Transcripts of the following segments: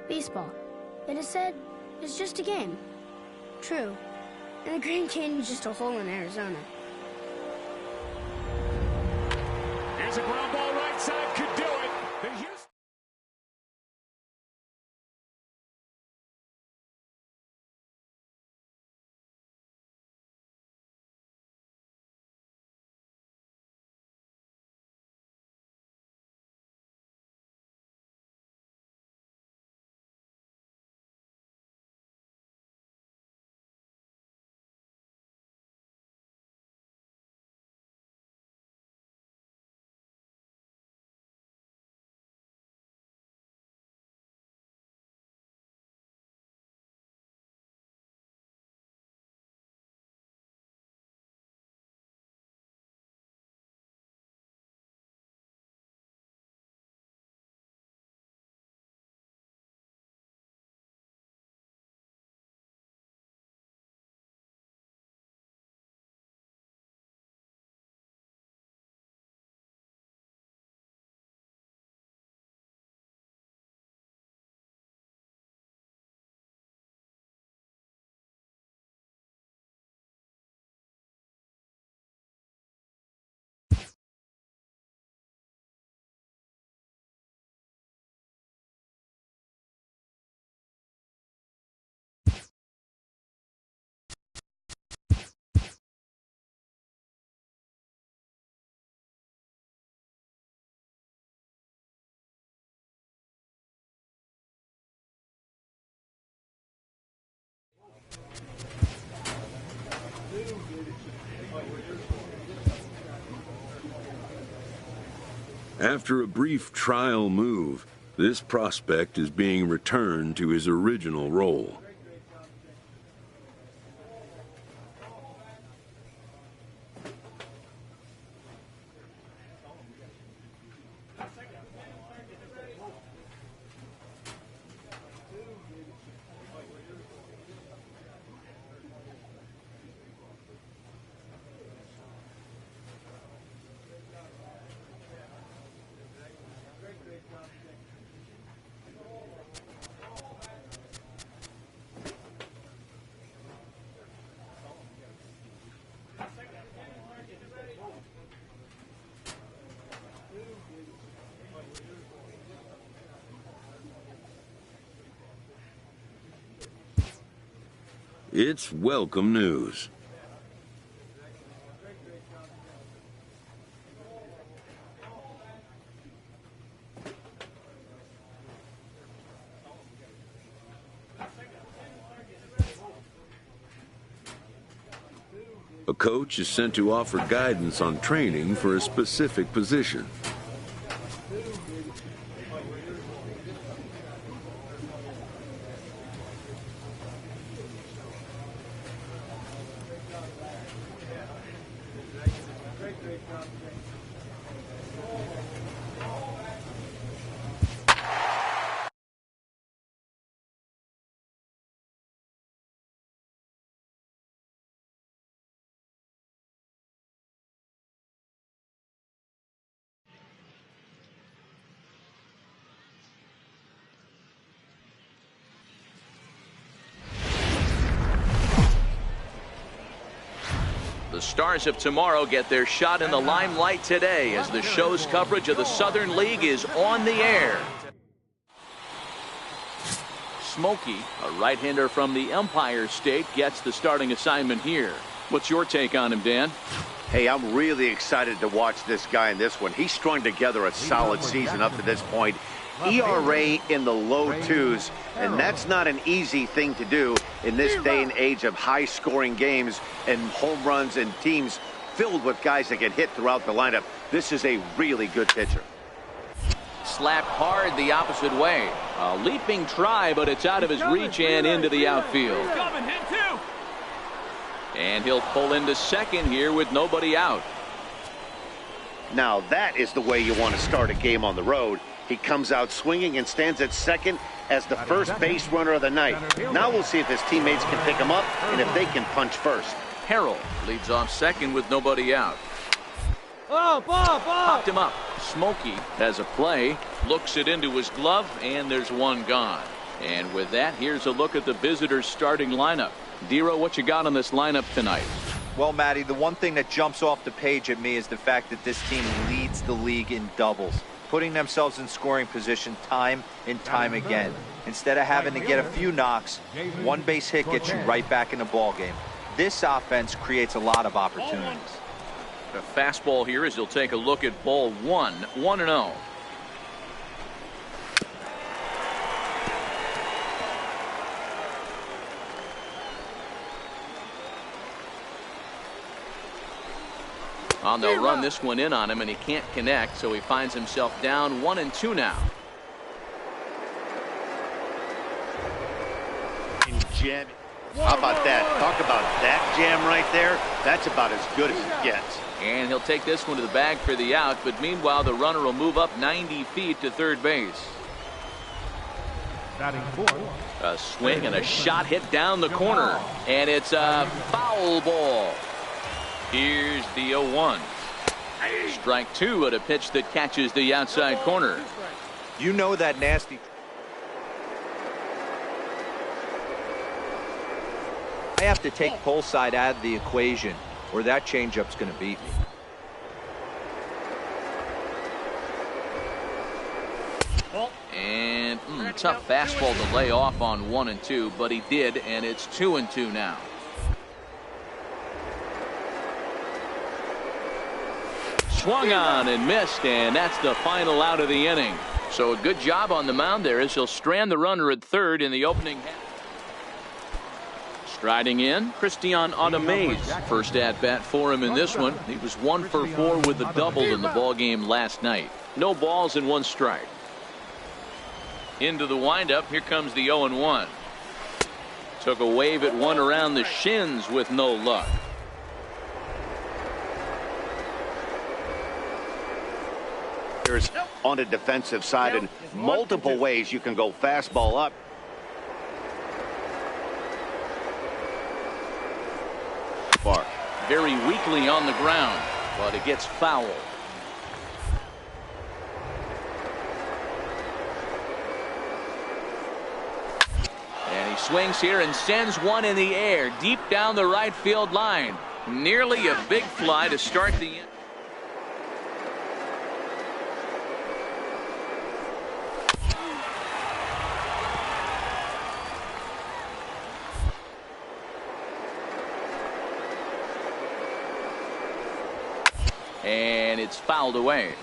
Baseball. It is said, is just a game. True. And the Grand Canyon's just a hole in Arizona. Here's a ground ball right side, could do it. The Houston... After a brief trial move, this prospect is being returned to his original role. It's welcome news. A coach is sent to offer guidance on training for a specific position. The stars of tomorrow get their shot in the limelight today as the show's coverage of the Southern League is on the air. Smokey, a right-hander from the Empire State, gets the starting assignment here. What's your take on him, Dan? Hey, I'm really excited to watch this guy in this one. He's strung together a solid season up to this point. ERA in the low twos, and that's not an easy thing to do in this day and age of high-scoring games and home runs and teams filled with guys that get hit throughout the lineup. This is a really good pitcher. Slapped hard the opposite way. A leaping try, but it's out of his reach and into the outfield. And he'll pull into second here with nobody out. Now that is the way you want to start a game on the road. He comes out swinging and stands at second as the first base runner of the night. Now we'll see if his teammates can pick him up and if they can punch first. Harold leads off second with nobody out. Ball. Popped him up. Smokey has a play, looks it into his glove, and there's one gone. And with that, here's a look at the visitors' starting lineup. Dero, what you got on this lineup tonight? Well, Matty, the one thing that jumps off the page at me is the fact that this team leads the league in doubles, putting themselves in scoring position time and time again. Instead of having to get a few knocks, one base hit gets you right back in the ball game. This offense creates a lot of opportunities. The fastball here as he'll take a look at ball 1-0. They'll run this one in on him, and he can't connect, so he finds himself down 1-2 now. Jam. How about that? Talk about that jam right there. That's about as good as it gets. And he'll take this one to the bag for the out, but meanwhile the runner will move up 90 feet to third base. Batting fourth. A swing and a shot hit down the corner, and it's a foul ball. Here's the 0-1. Strike two at a pitch that catches the outside corner. You know that nasty. I have to take pull side out of the equation, or that changeup's going to beat me. And tough fastball to lay off on 1-2, but he did, and it's 2-2 now. Swung on and missed, and that's the final out of the inning. So a good job on the mound there as he'll strand the runner at third in the opening half. Striding in, Christian Audemays. First at bat for him in this one. He was 1 for 4 with a double in the ball game last night. No balls and 1 strike. Into the windup, here comes the 0-1. Took a wave at one around the shins with no luck. There's on the defensive side in multiple ways you can go fastball up. Far. Very weakly on the ground, but it gets foul. And he swings here and sends one in the air deep down the right field line. Nearly a big fly to start the inning. And it's fouled away.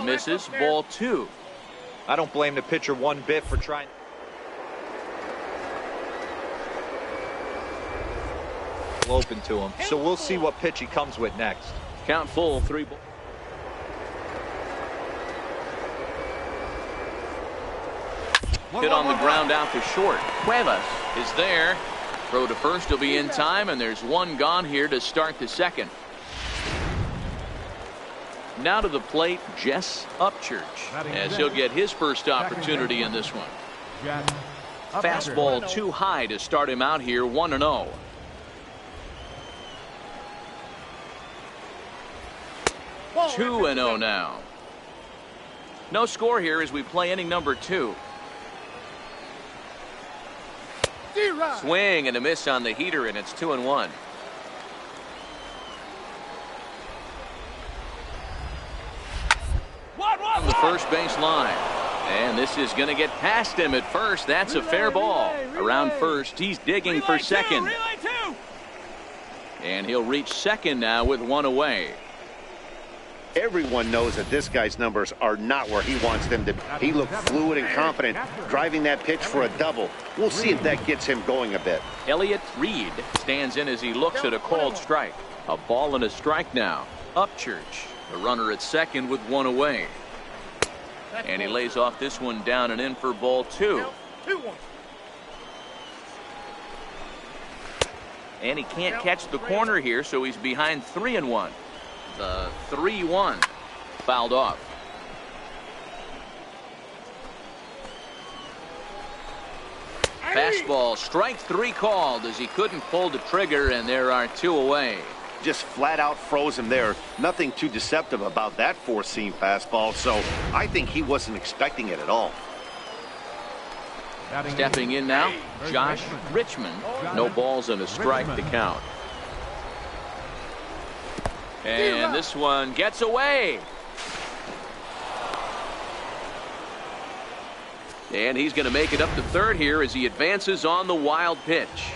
Misses, ball 2. I don't blame the pitcher one bit for trying. Open to him, so we'll see what pitch he comes with next. Count full, 3 balls. Hit on the ground out to short. Cuevas is there. Throw to first will be in time, and there's one gone here to start the second. Now to the plate, Jess Upchurch, as he'll get his first opportunity in this one. Fastball too high to start him out here, 1-0. Two and 0 now. No score here as we play inning number 2. Swing and a miss on the heater, and it's 2-1. On the first base line, and this is going to get past him at first. That's a fair ball. Around first, he's digging for second, and he'll reach second now with 1 away. Everyone knows that this guy's numbers are not where he wants them to be. He looked fluid and confident driving that pitch for a double. We'll see if that gets him going a bit. Elliott Reed stands in as he looks at a called strike. A ball and a strike now. Upchurch, the runner at second with 1 away. And he lays off this one down and in for ball 2. And he can't catch the corner here, so he's behind 3-1. The 3-1 fouled off. Fastball, strike 3 called as he couldn't pull the trigger, and there are 2 away. just flat out froze him there. Nothing too deceptive about that four-seam fastball, so I think he wasn't expecting it at all. Stepping in now, Josh Richmond. No balls and a strike to count. And this one gets away. And he's going to make it up to third here as he advances on the wild pitch.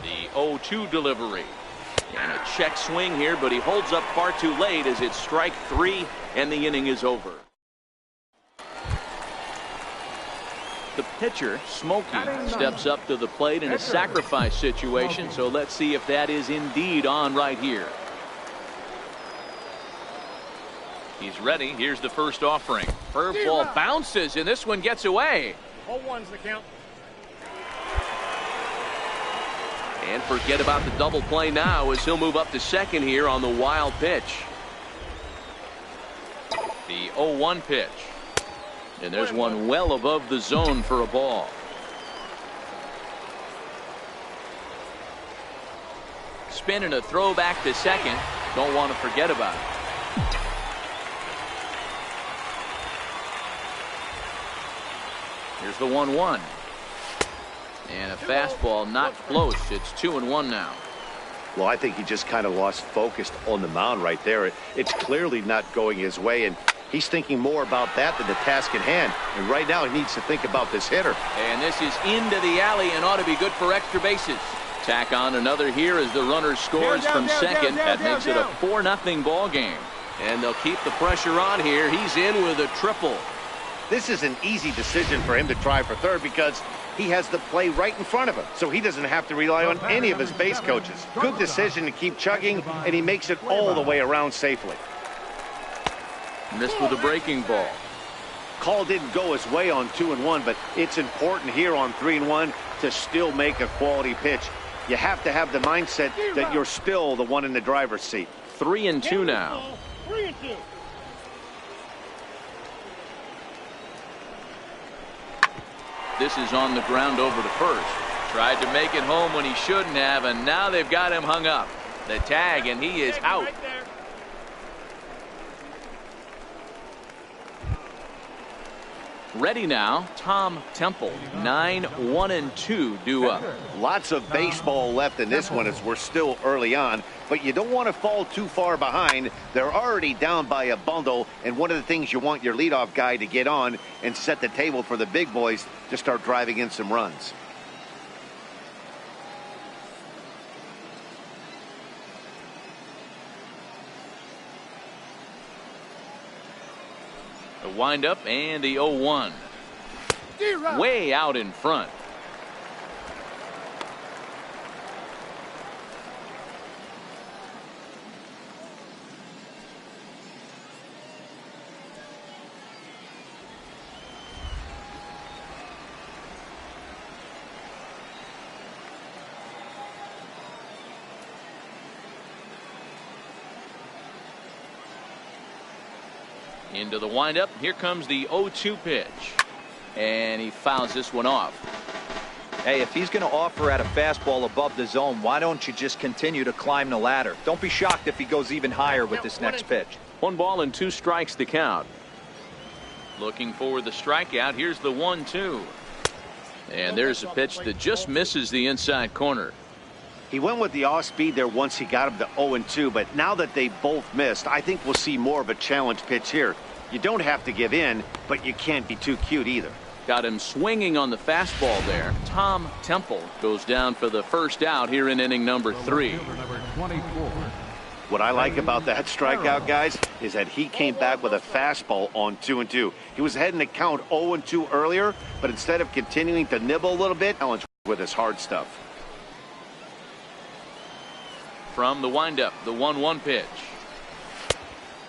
The 0-2 delivery. And a check swing here, but he holds up far too late as it's strike three and the inning is over. The pitcher, Smokey, steps up to the plate in a sacrifice situation, so let's see if that is indeed on right here. He's ready. Here's the first offering. Curveball bounces, and this one gets away. 0-1's the count. And forget about the double play now as he'll move up to second here on the wild pitch. The 0-1 pitch. And there's one well above the zone for a ball. Spin and a throw back to second. Don't want to forget about it. Here's the 1-1. And a fastball not close. It's 2-1 now. Well, I think he just kind of lost focus on the mound right there. It's clearly not going his way, and he's thinking more about that than the task at hand. And right now he needs to think about this hitter. And this is into the alley and ought to be good for extra bases. Tack on another here as the runner scores from second. That makes it a 4-0 ball game. And they'll keep the pressure on here. He's in with a triple. This is an easy decision for him to try for third because he has the play right in front of him, so he doesn't have to rely on any of his base coaches. Good decision to keep chugging, and he makes it all the way around safely. Missed with a breaking ball. Call didn't go his way on 2-1, but it's important here on 3-1 to still make a quality pitch. You have to have the mindset that you're still the one in the driver's seat. 3-2 now. 3-2. This is on the ground over to first. Tried to make it home when he shouldn't have, and now they've got him hung up. The tag, and he is out. Ready now, Tom Temple. 9-1-2 due up. Lots of baseball left in this one as we're still early on, but you don't want to fall too far behind. They're already down by a bundle, and one of the things you want your leadoff guy to get on and set the table for the big boys to start driving in some runs. The windup and the 0-1. Way out in front. Into the windup. Here comes the 0-2 pitch. And he fouls this one off. Hey, if he's going to offer at a fastball above the zone, why don't you just continue to climb the ladder? Don't be shocked if he goes even higher with this next pitch. 1 ball and 2 strikes to count. Looking for the strikeout. Here's the 1-2. And there's a pitch that just misses the inside corner. He went with the off speed there once he got him to 0-2, but now that they both missed, I think we'll see more of a challenge pitch here. You don't have to give in, but you can't be too cute either. Got him swinging on the fastball there. Tom Temple goes down for the first out here in inning number 3. What I like about that strikeout, guys, is that he came back with a fastball on 2-2. He was ahead in the count 0-2 earlier, but instead of continuing to nibble a little bit, challenge with his hard stuff. From the windup, the 1-1 pitch.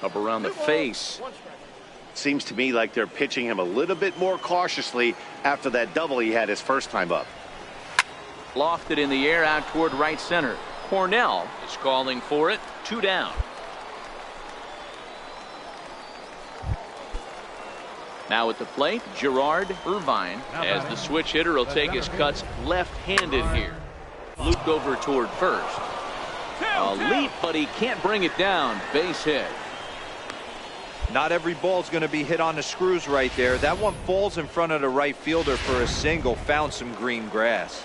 Up around the face. Seems to me like they're pitching him a little bit more cautiously after that double he had his first time up. Lofted in the air out toward right center. Cornell is calling for it. 2 down. Now at the plate, Gerard Irvine, as the switch hitter will take his cuts left-handed here. Looped over toward first. A leap, but he can't bring it down. Base hit. Not every ball's going to be hit on the screws right there. That one falls in front of the right fielder for a single. Found some green grass.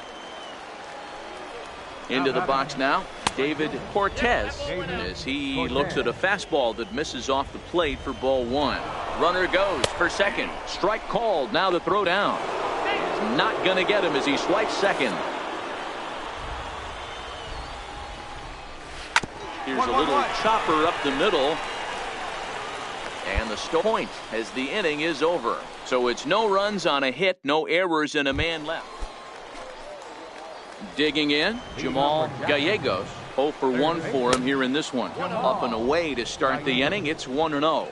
Into the box now, David Cortez, as he looks at a fastball that misses off the plate for ball one. Runner goes for second. Strike called. Now the throw down. He's not going to get him as he swipes second. Here's a little chopper up the middle. And the point as the inning is over. So it's no runs on a hit, no errors, and a man left. Digging in, Jamal Gallegos. 0 for 1 for him here in this one. Up and away to start the inning. It's 1-0.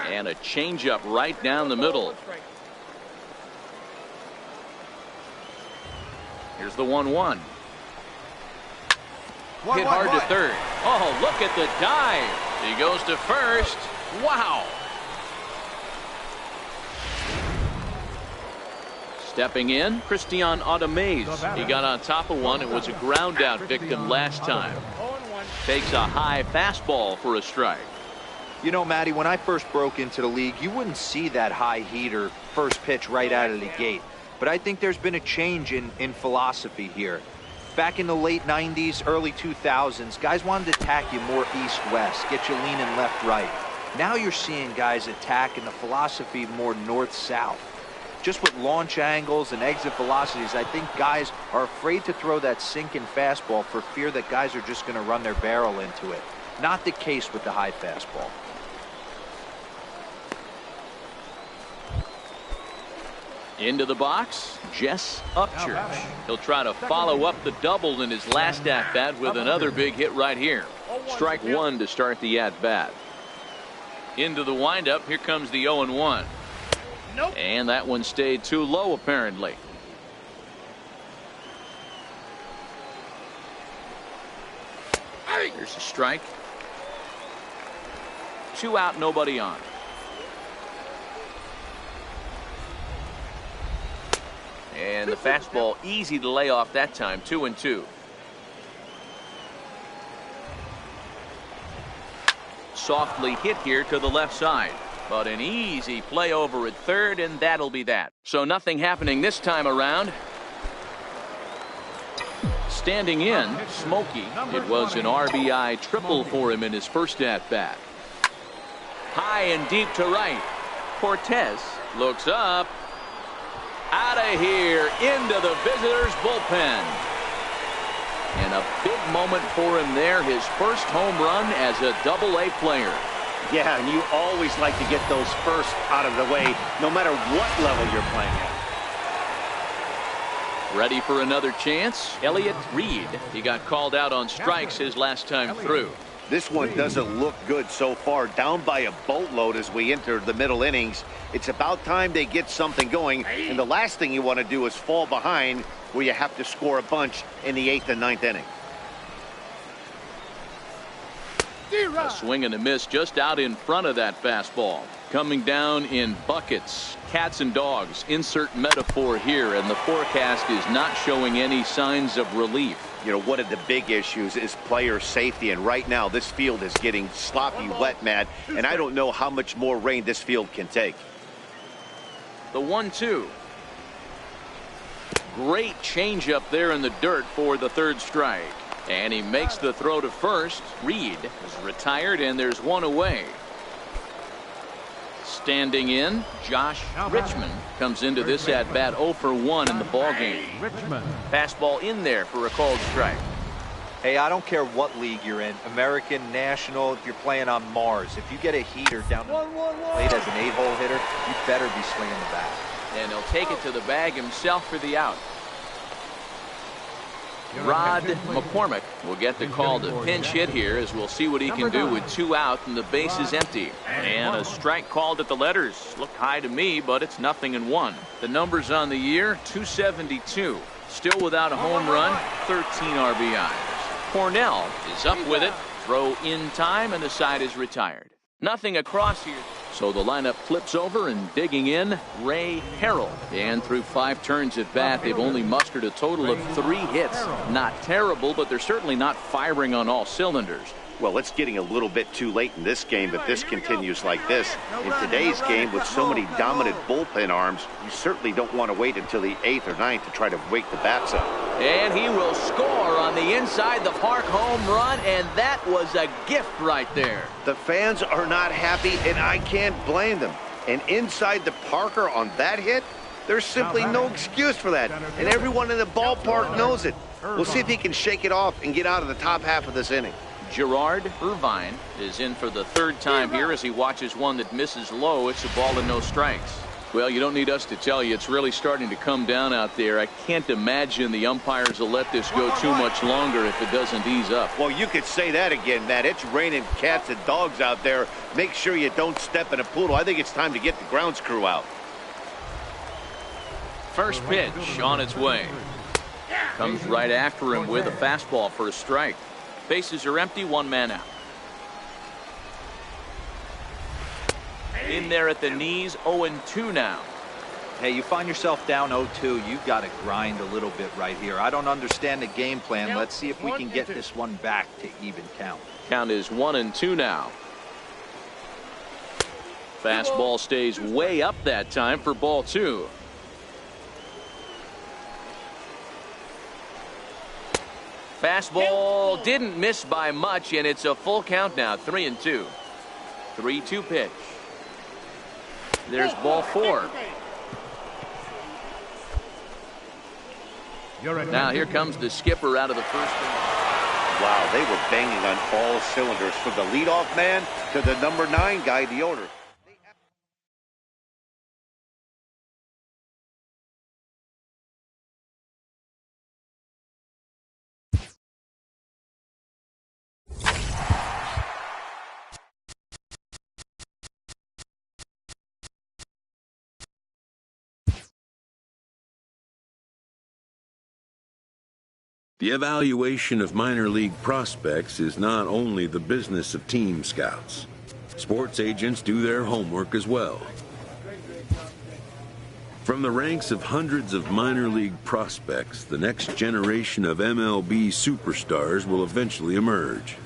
And a changeup right down the middle. Here's the 1-1. Hit hard to third. Oh, look at the dive. He goes to first. Wow. Stepping in, Christian Audemays. He got on top of one. It was a ground out victim last time. Takes a high fastball for a strike. You know, Matty, when I first broke into the league, you wouldn't see that high heater first pitch right out of the gate. But I think there's been a change in philosophy here. Back in the late 90s, early 2000s, guys wanted to attack you more east-west, get you leaning left-right. Now you're seeing guys attack in the philosophy more north-south. Just with launch angles and exit velocities, I think guys are afraid to throw that sinking fastball for fear that guys are just going to run their barrel into it. Not the case with the high fastball. Into the box, Jess Upchurch. He'll try to follow up the double in his last at-bat with another big hit right here. Strike one to start the at-bat. Into the windup, here comes the 0-1. And that one stayed too low, apparently. Here's a strike. 2 out, nobody on. And the fastball easy to lay off that time. 2-2. Softly hit here to the left side. But an easy play over at third, and that'll be that. So nothing happening this time around. Standing in, Smokey. It was an RBI triple for him in his first at-bat. High and deep to right. Cortez looks up. Out of here, into the visitors' bullpen. And a big moment for him there, his first home run as a Double-A player. Yeah, and you always like to get those first out of the way, no matter what level you're playing at. Ready for another chance? Elliott Reed. He got called out on strikes his last time through. This one doesn't look good so far. Down by a boatload as we enter the middle innings. It's about time they get something going, and the last thing you want to do is fall behind where you have to score a bunch in the 8th and 9th inning. A swing and a miss just out in front of that fastball. Coming down in buckets. Cats and dogs. Insert metaphor here, and the forecast is not showing any signs of relief. You know, one of the big issues is player safety, and right now this field is getting sloppy wet, Matt, and I don't know how much more rain this field can take. The 1-2. Great change up there in the dirt for the third strike. And he makes the throw to first. Reed is retired, and there's one away. Standing in, Josh Richmond comes into this at-bat 0 for 1 in the ballgame. Fastball in there for a called strike. Hey, I don't care what league you're in, American, National, if you're playing on Mars. If you get a heater down the plate as an 8-hole hitter, you better be swinging the bat. And he'll take it to the bag himself for the out. Rod McCormick will get the call to pinch hit here, as we'll see what he can do with 2 out and the base is empty. And a strike called at the letters. Looked high to me, but it's 0-1. The numbers on the year, 272. Still without a home run, 13 RBIs. Cornell is up with it. Throw in time, and the side is retired. Nothing across here. So the lineup flips over, and digging in, Ray Harrell. And through 5 turns at bat, they've only mustered a total of 3 hits. Not terrible, but they're certainly not firing on all cylinders. Well, it's getting a little bit too late in this game if this continues like this. In today's game, with so many dominant bullpen arms, you certainly don't want to wait until the 8th or 9th to try to wake the bats up. And he will score on the inside the park home run, and that was a gift right there. The fans are not happy, and I can't blame them. And inside the Parker on that hit, there's simply no excuse for that. And everyone in the ballpark knows it. We'll see if he can shake it off and get out of the top half of this inning. Gerard Irvine is in for the 3rd time here as he watches one that misses low. It's a ball and no strikes. Well, you don't need us to tell you, it's really starting to come down out there. I can't imagine the umpires will let this go too much longer if it doesn't ease up. Well, you could say that again, Matt. It's raining cats and dogs out there. Make sure you don't step in a poodle. I think it's time to get the grounds crew out. First pitch on its way. Comes right after him with a fastball for a strike. Bases are empty, 1 man out. In there at the knees, 0-2 now. Hey, you find yourself down 0-2, you've got to grind a little bit right here. I don't understand the game plan. Let's see if we can get this one back to even count. Count is 1-2 now. Fastball stays way up that time for ball 2. Fastball didn't miss by much, and it's a full count now, 3-2. 3-2 pitch. There's ball 4. Now here comes the skipper out of the first inning. Wow, they were banging on all cylinders from the leadoff man to the number 9 guy, the owner. The evaluation of minor league prospects is not only the business of team scouts. Sports agents do their homework as well. From the ranks of hundreds of minor league prospects, the next generation of MLB superstars will eventually emerge.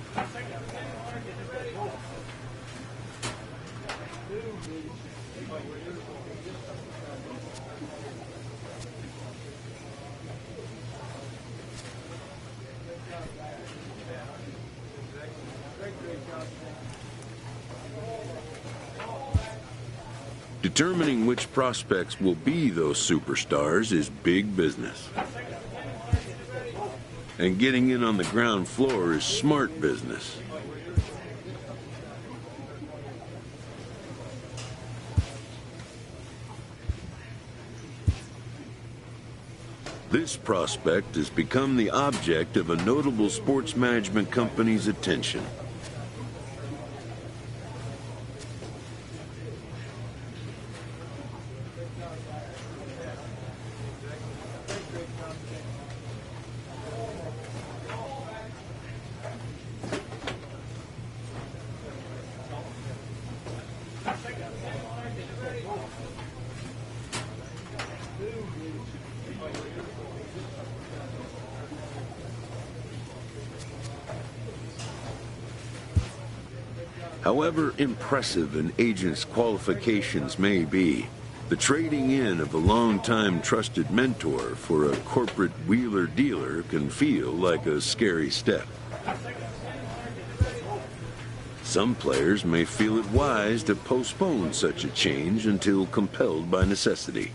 Determining which prospects will be those superstars is big business. And getting in on the ground floor is smart business. This prospect has become the object of a notable sports management company's attention. However impressive an agent's qualifications may be, the trading in of a long-time trusted mentor for a corporate wheeler-dealer can feel like a scary step. Some players may feel it wise to postpone such a change until compelled by necessity.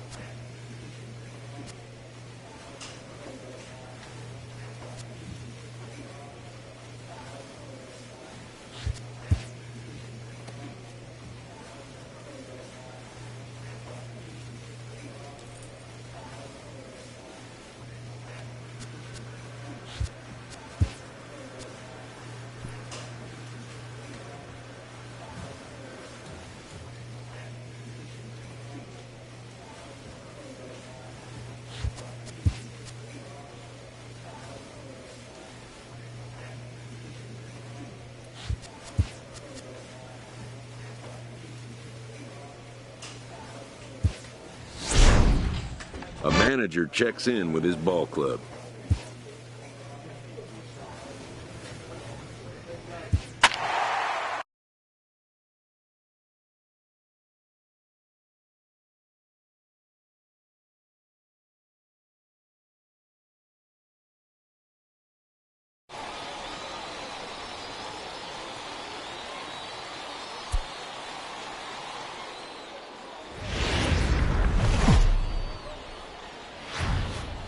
A manager checks in with his ball club.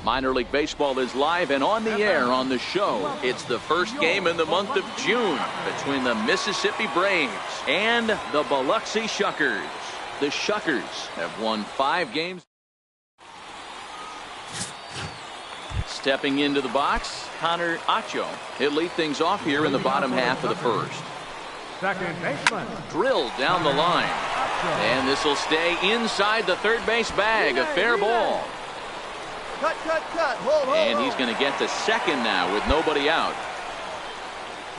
Minor League Baseball is live and on the air on the show. It's the first game in the month of June between the Mississippi Braves and the Biloxi Shuckers. The Shuckers have won 5 games. Stepping into the box, Connor Acho. He'll lead things off here in the bottom half of the first. Second baseman. Drilled down the line. And this will stay inside the third base bag. A fair ball. Cut. Hold. And he's going to get to second now with nobody out.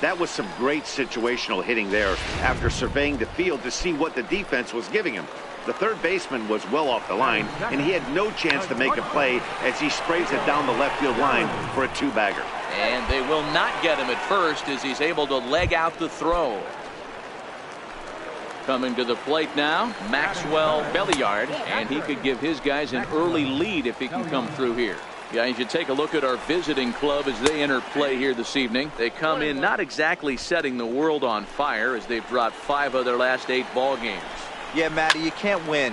That was some great situational hitting there after surveying the field to see what the defense was giving him. The third baseman was well off the line, and he had no chance to make a play as he sprays it down the left field line for a 2-bagger. And they will not get him at first as he's able to leg out the throw. Coming to the plate now, Maxwell Belliard, and he could give his guys an early lead if he can come through here. Guys, you take a look at our visiting club as they enter play here this evening. They come in not exactly setting the world on fire as they've dropped 5 of their last 8 ball games. Yeah, Matty, you can't win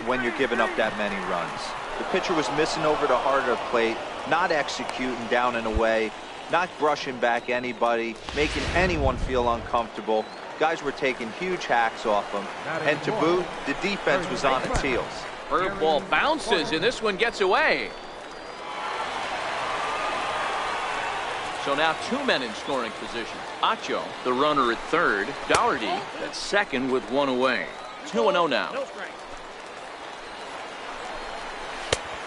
when you're giving up that many runs. The pitcher was missing over the heart of the plate, not executing down and away, not brushing back anybody, making anyone feel uncomfortable. Guys were taking huge hacks off them. And to boot, the defense was on its heels. Curve ball bounces, and this one gets away. So now 2 men in scoring position. Acho, the runner at third. Dougherty at second with 1 away. 2-0 now.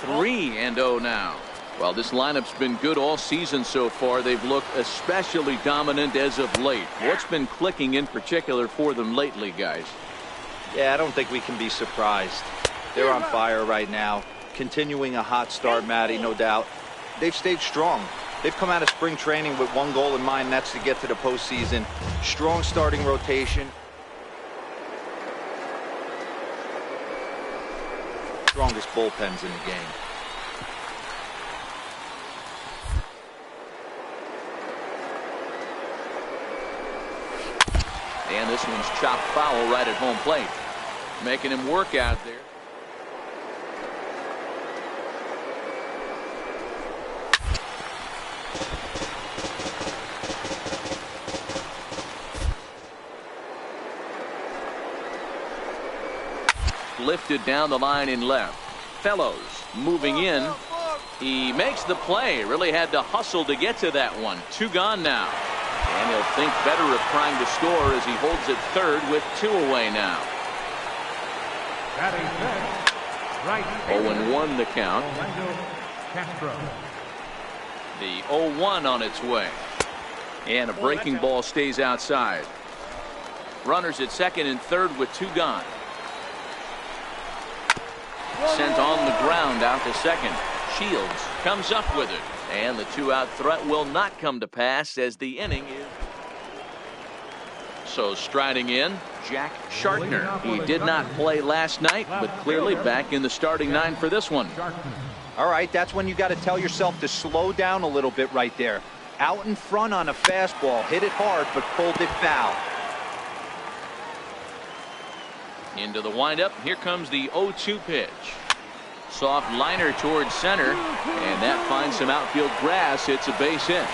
3-0 now. Well, this lineup's been good all season so far. They've looked especially dominant as of late. What's been clicking in particular for them lately, guys? Yeah, I don't think we can be surprised. They're on fire right now. Continuing a hot start, Matty, no doubt. They've stayed strong. They've come out of spring training with one goal in mind, that's to get to the postseason. Strong starting rotation. Strongest bullpens in the game. And this one's chopped foul right at home plate. Making him work out there. Lifted down the line in left. Fellows moving in. He makes the play. Really had to hustle to get to that one. 2 gone now. And he'll think better of trying to score as he holds it third with 2 away now. 0-1 the count. The 0-1 on its way. And a breaking ball stays outside. Runners at second and third with 2 gone. Sent on the ground out to second. Shields comes up with it. And the 2-out threat will not come to pass as the inning is. So striding in, Jack Shartner. He did not play last night, but clearly back in the starting 9 for this one. All right, that's when you got to tell yourself to slow down a little bit right there. Out in front on a fastball, hit it hard, but pulled it foul. Into the windup, here comes the 0-2 pitch. Soft liner towards center, and that finds some outfield grass. It's a base hit.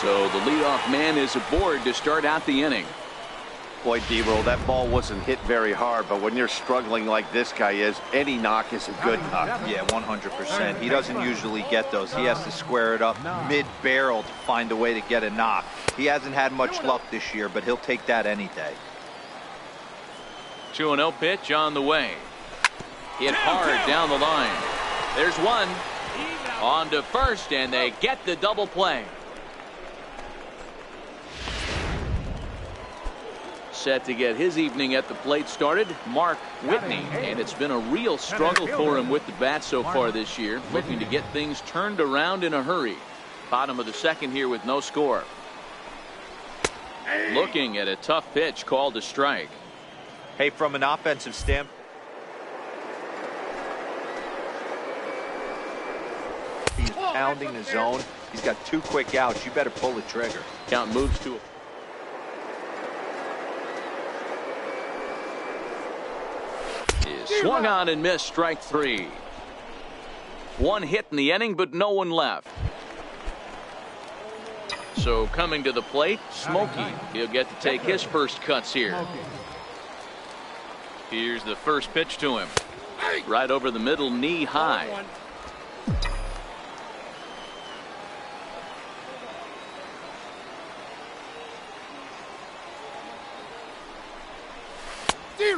So the leadoff man is aboard to start out the inning. Boy, D-Roll, that ball wasn't hit very hard, but when you're struggling like this guy is, any knock is a good knock. Yeah, 100%. He doesn't usually get those. He has to square it up mid-barrel to find a way to get a knock. He hasn't had much luck this year, but he'll take that any day. 2-0 pitch on the way. Hit hard down the line. There's one. On to first, and they get the double play. set to get his evening at the plate started, Mark Whitney. And it's been a real struggle for him with the bat so far this year, looking to get things turned around in a hurry. Bottom of the second here with no score. Looking at a tough pitch called a strike. Hey, from an offensive standpoint, he's pounding the zone. He's got 2 quick outs. You better pull the trigger. Count moves to swung on and missed, strike 3. 1 hit in the inning, but no one left. So coming to the plate, Smokey. He'll get to take his first cuts here. Here's the first pitch to him. Right over the middle, knee high.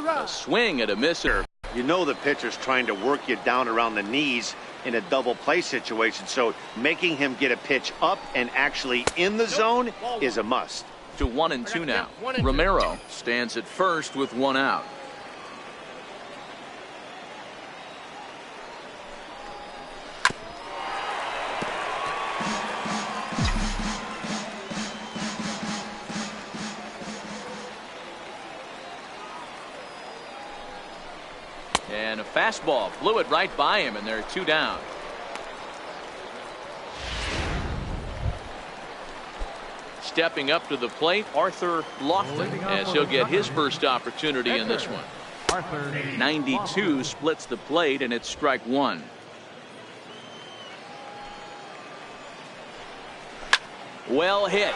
A swing at a misser. You know the pitcher's trying to work you down around the knees in a double play situation, so making him get a pitch up and actually in the zone is a must. To 1-2 now. Romero stands at first with 1 out. And a fastball flew it right by him, and there are 2 down. Stepping up to the plate, Arthur Lofton, as he'll get his first opportunity in this one. 92 splits the plate, and it's strike 1. Well hit.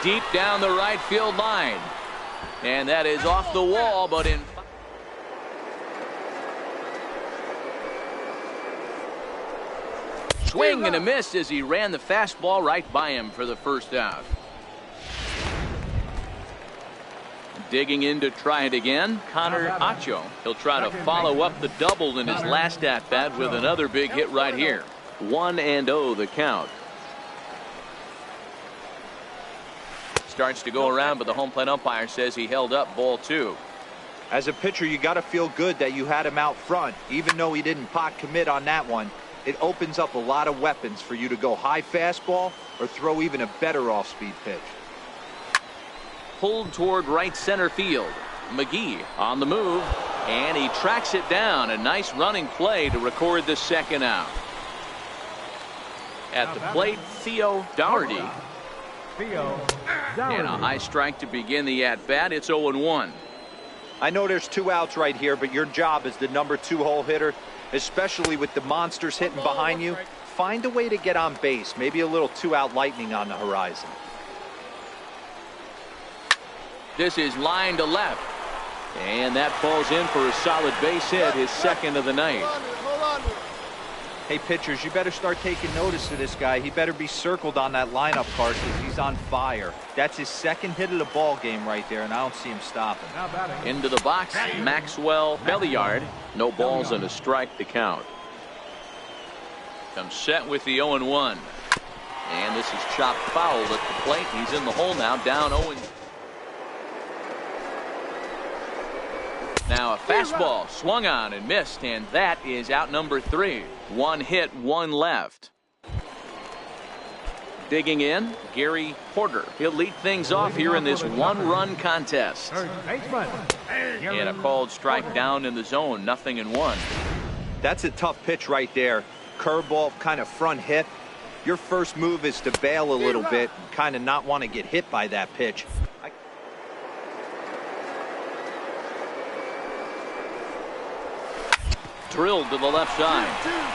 Deep down the right field line. And that is off the wall, but in. Swing and a miss as he ran the fastball right by him for the first out. Digging in to try it again, Connor Acho. He'll try to follow up the double in his last at-bat with another big hit right here. 1-0 the count. Starts to go around, but the home plate umpire says he held up ball 2. As a pitcher, you got to feel good that you had him out front, even though he didn't pot commit on that one. It opens up a lot of weapons for you to go high fastball or throw even a better off-speed pitch. Pulled toward right center field. McGee on the move, and he tracks it down. A nice running play to record the second out. At the plate, Theo Dougherty. And a high strike to begin the at-bat. It's 0-1. I know there's 2 outs right here, but your job as the number 2 hole hitter, especially with the monsters hitting behind you, find a way to get on base. Maybe a little 2-out lightning on the horizon. This is line to left. And that falls in for a solid base hit, his second of the night. Hey, pitchers, you better start taking notice of this guy. He better be circled on that lineup card because he's on fire. That's his second hit of the ball game right there, and I don't see him stopping. Into the box, Maxwell Belliard. No balls and a strike to count. Comes set with the 0-1. And this is chopped foul at the plate. He's in the hole now, down 0-2. Now a fastball swung on and missed, and that is out number 3. 1 hit, 1 left. Digging in, Gary Porter. He'll lead things off here in this 1-run contest. And a called strike down in the zone, 0-1. That's a tough pitch right there. Curveball, kind of front hip. Your first move is to bail a little bit and kind of not want to get hit by that pitch. Drilled to the left side,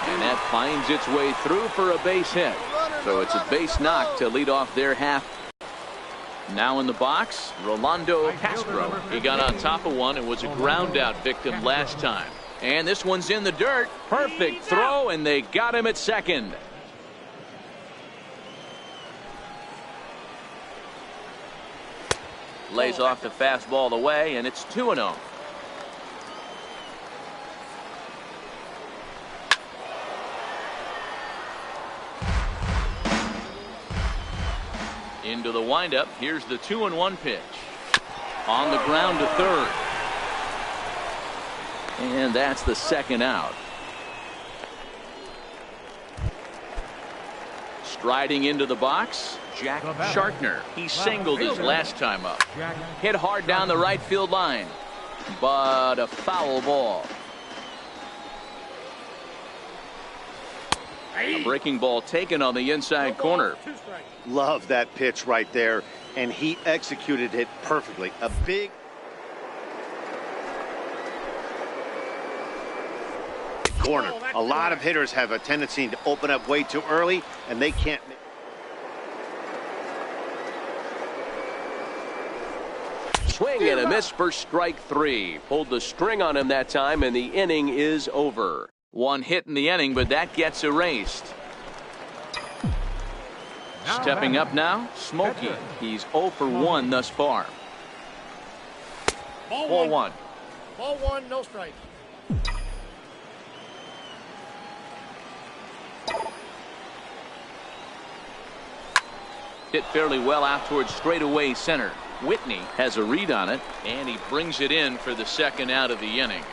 and that finds its way through for a base hit. So it's a base knock to lead off their half. Now in the box, Rolando Castro. He got on top of one and was a ground out victim last time. And this one's in the dirt. Perfect throw, and they got him at second. Lays off the fastball away, and it's 2-0. Into the windup. Here's the 2-1 pitch. On the ground to third. And that's the second out. Striding into the box, Jack Shartner. He singled his last time up. Hit hard down the right field line, but a foul ball. A breaking ball taken on the inside corner. Love that pitch right there, and he executed it perfectly. A big corner. A lot of hitters have a tendency to open up way too early, and they can't. Swing and a miss for strike 3. Pulled the string on him that time, and the inning is over. One hit in the inning, but that gets erased. Stepping up now, Smokey. He's 0 for 1 thus far. Ball 1. Ball 1, no strike. Hit fairly well out towards straightaway center. Whitney has a read on it, and he brings it in for the second out of the inning.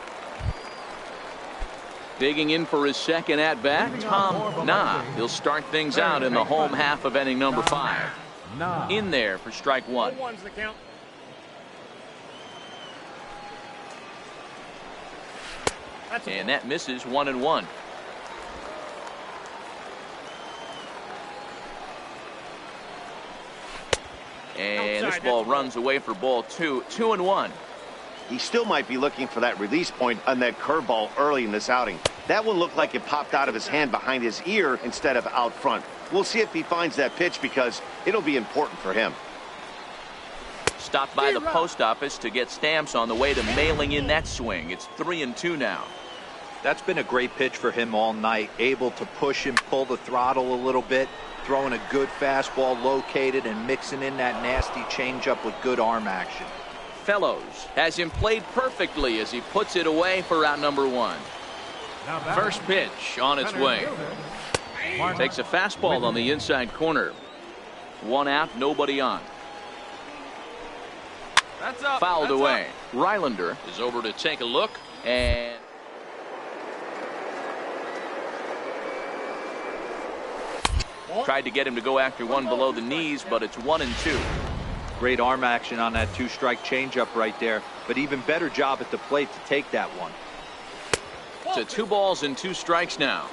Digging in for his second at bat, Tom Nah. He'll start things out in the home half of inning number 5. In there for strike 1. And that misses 1-1. And this ball runs away for ball 2. 2-1. He still might be looking for that release point on that curveball early in this outing. That one looked like it popped out of his hand behind his ear instead of out front. We'll see if he finds that pitch because it'll be important for him. Stopped by the post office to get stamps on the way to mailing in that swing. It's 3-2 now. That's been a great pitch for him all night. Able to push and pull the throttle a little bit. Throwing a good fastball located and mixing in that nasty changeup with good arm action. Fellows has him played perfectly as he puts it away for out number 1. First pitch on its way. Takes a fastball on the inside corner. 1 out, nobody on. Fouled away. Rylander is over to take a look, and tried to get him to go after one below the knees, but it's 1-2. Great arm action on that 2-strike changeup right there, but even better job at the plate to take that one. So 2 balls and 2 strikes now.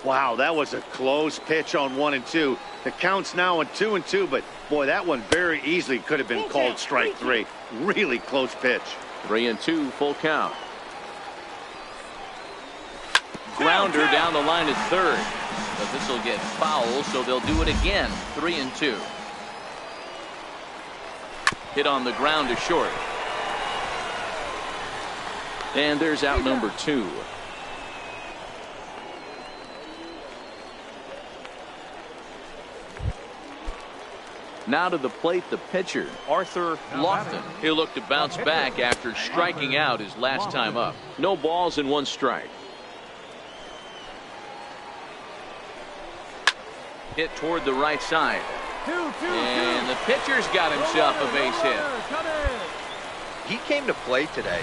Wow, that was a close pitch on 1-2. The count's now at 2-2, but boy, that one very easily could have been called strike 3. Really close pitch. 3-2, full count. Grounder down the line at third, but this will get foul, so they'll do it again. 3-2. Hit on the ground to short. And there's out number 2. Now to the plate, the pitcher, Arthur Lofton. He'll look to bounce back after striking out his last time up. No balls and 1 strike. Hit toward the right side. And the pitcher's got himself a base hit. He came to play today,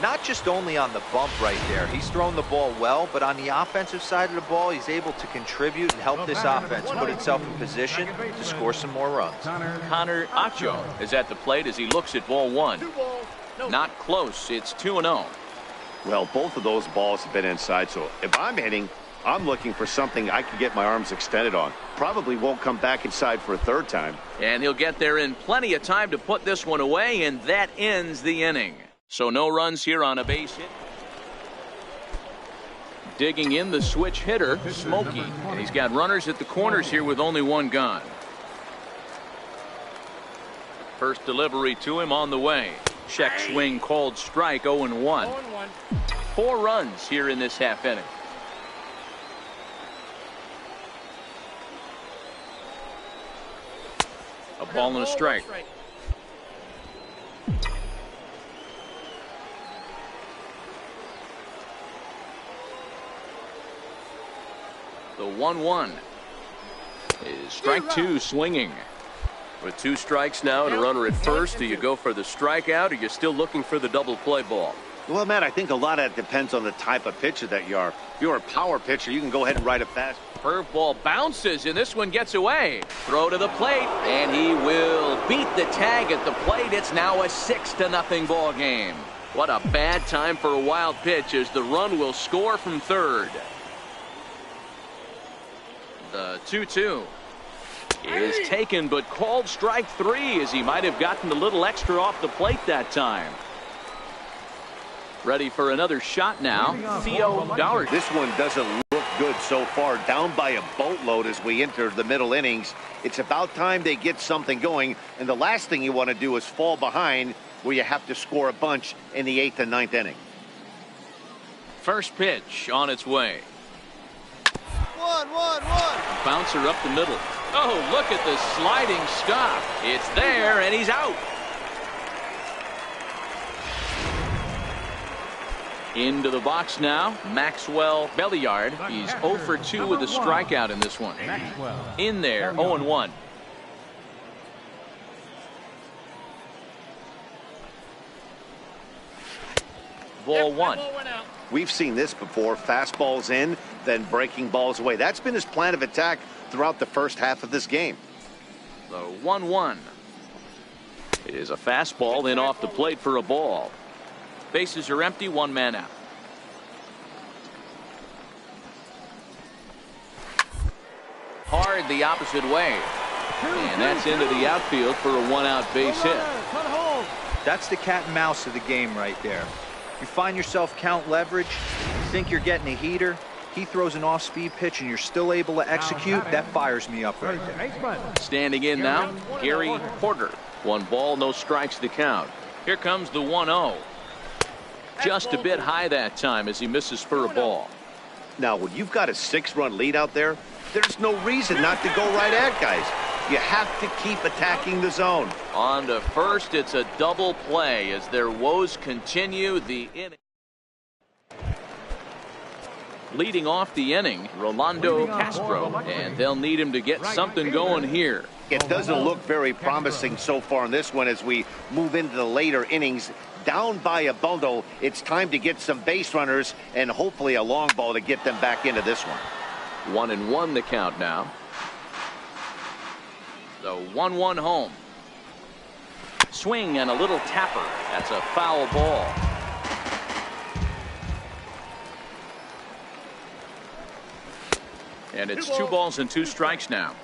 not just only on the bump right there. He's thrown the ball well, but on the offensive side of the ball, he's able to contribute and help this offense put itself in position to score some more runs. Connor Acho is at the plate as he looks at ball 1. Not close. It's 2-0. Well, both of those balls have been inside, so if I'm hitting, I'm looking for something I can get my arms extended on. Probably won't come back inside for a third time. And he'll get there in plenty of time to put this one away, and that ends the inning. So no runs here on a base hit. Digging in the switch hitter, Smokey. And he's got runners at the corners here with only 1 gone. First delivery to him on the way. Check swing called strike, 0-1. 4 runs here in this half inning. A ball and a strike. The 1-1 is strike 2 swinging. With 2 strikes now and a runner at first, do you go for the strikeout, or you're still looking for the double play ball? Well, Matt, I think a lot of that depends on the type of pitcher that you are. If you're a power pitcher, you can go ahead and ride it fast. Curveball bounces, and this one gets away. Throw to the plate, and he will beat the tag at the plate. It's now a 6-0 ball game. What a bad time for a wild pitch, as the run will score from third. The 2-2 is taken, but called strike 3, as he might have gotten a little extra off the plate that time. Ready for another shot now, Theo Dougherty. This one doesn't look good so far. Down by a boatload as we enter the middle innings. It's about time they get something going, and the last thing you want to do is fall behind where you have to score a bunch in the 8th and 9th inning. First pitch on its way. 1-1-1. Bouncer up the middle. Oh, look at the sliding stop. It's there, and he's out. Into the box now, Maxwell Belliard. He's 0 for 2 with a strikeout in this one. In there, 0-1. Ball 1. We've seen this before. Fastballs in, then breaking balls away. That's been his plan of attack throughout the first half of this game. The 1-1. It is a fastball in off the plate for a ball. Bases are empty, 1 man out. Hard the opposite way. And that's into the outfield for a 1-out base hit. That's the cat and mouse of the game right there. You find yourself count leverage, you think you're getting a heater, he throws an off-speed pitch and you're still able to execute. That fires me up right there. Standing in now, Gary Porter. 1 ball, no strikes to count. Here comes the 1-0. Just a bit high that time as he misses for a ball. Now, when you've got a 6-run lead out there, there's no reason not to go right at guys. You have to keep attacking the zone. On to first, it's a double play as their woes continue the inning. Leading off the inning, Rolando Castro, and they'll need him to get something going here. It doesn't look very promising so far in this one as we move into the later innings. Down by a bundle, it's time to get some base runners and hopefully a long ball to get them back into this one. 1-1 the count now. The 1-1 home. Swing and a little tapper. That's a foul ball. And it's 2 balls and 2 strikes now.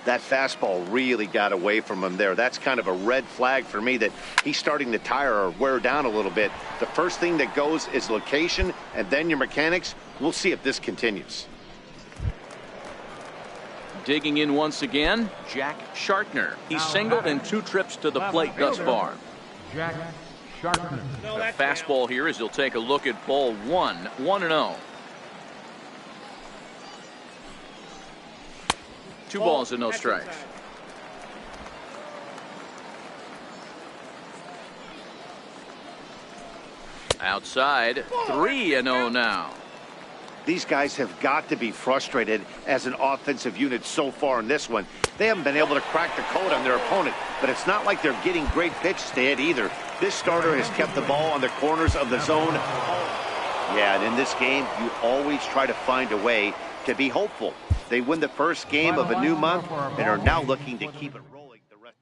That fastball really got away from him there. That's kind of a red flag for me that he's starting to tire or wear down a little bit. The first thing that goes is location and then your mechanics. We'll see if this continues. Digging in once again, Jack Shartner. He's singled in 2 trips to the plate thus far. Jack Shartner. The fastball here as he'll take a look at ball 1, 1-0. 2 balls and no strikes. Outside, 3-0 now. These guys have got to be frustrated as an offensive unit so far in this one. They haven't been able to crack the code on their opponent, but it's not like they're getting great pitches to hit either. This starter has kept the ball on the corners of the zone. Yeah, and in this game, you always try to find a way to be hopeful. They win the first game of a new month and are now looking to keep it rolling the rest.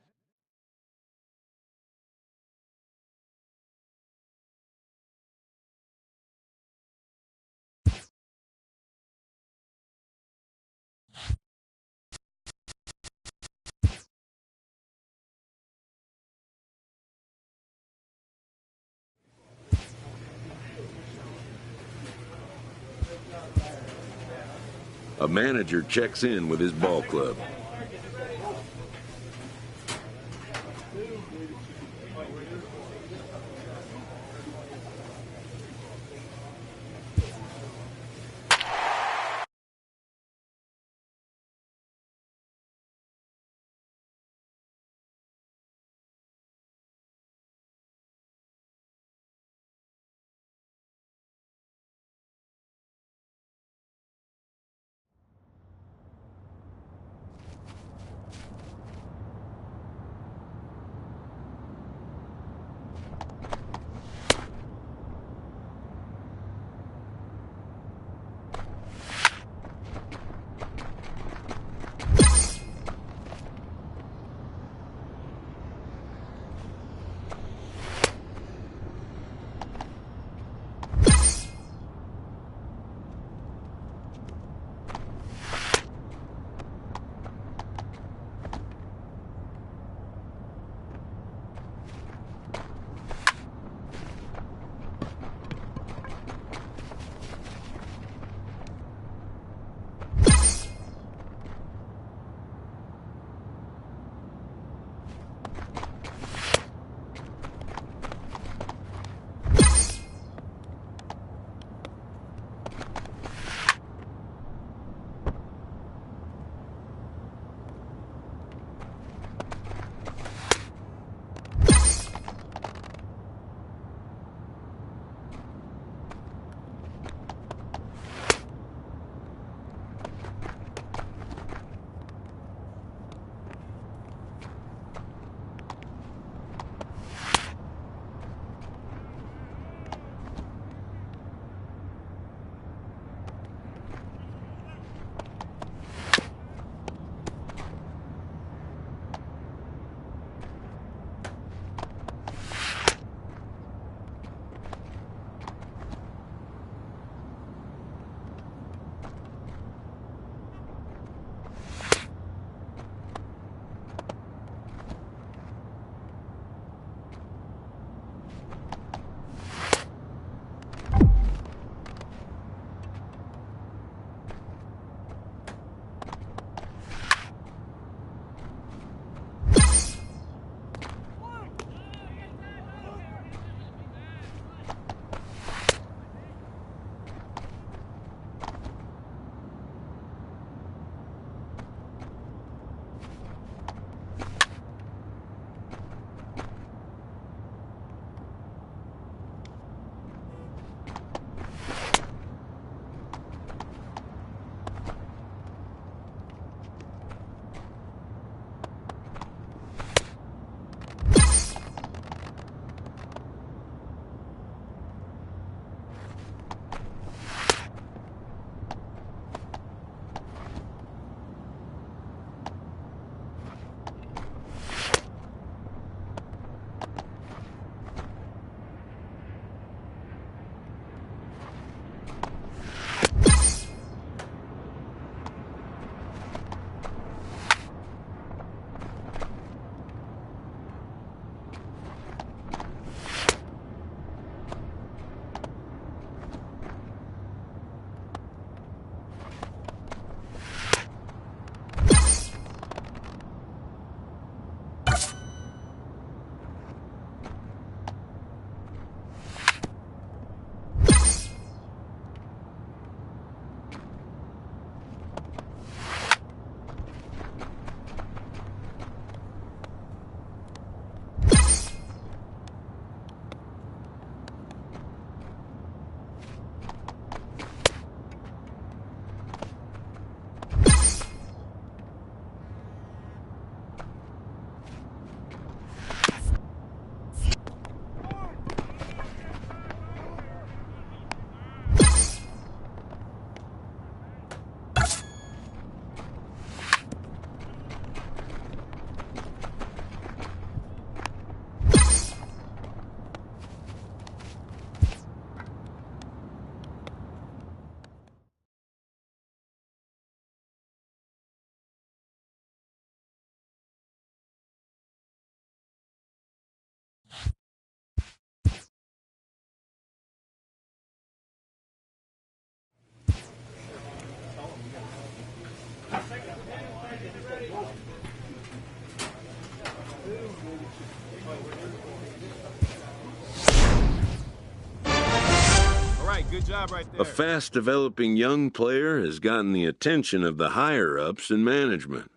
A manager checks in with his ball club. All right, good job right there. A fast-developing young player has gotten the attention of the higher-ups in management.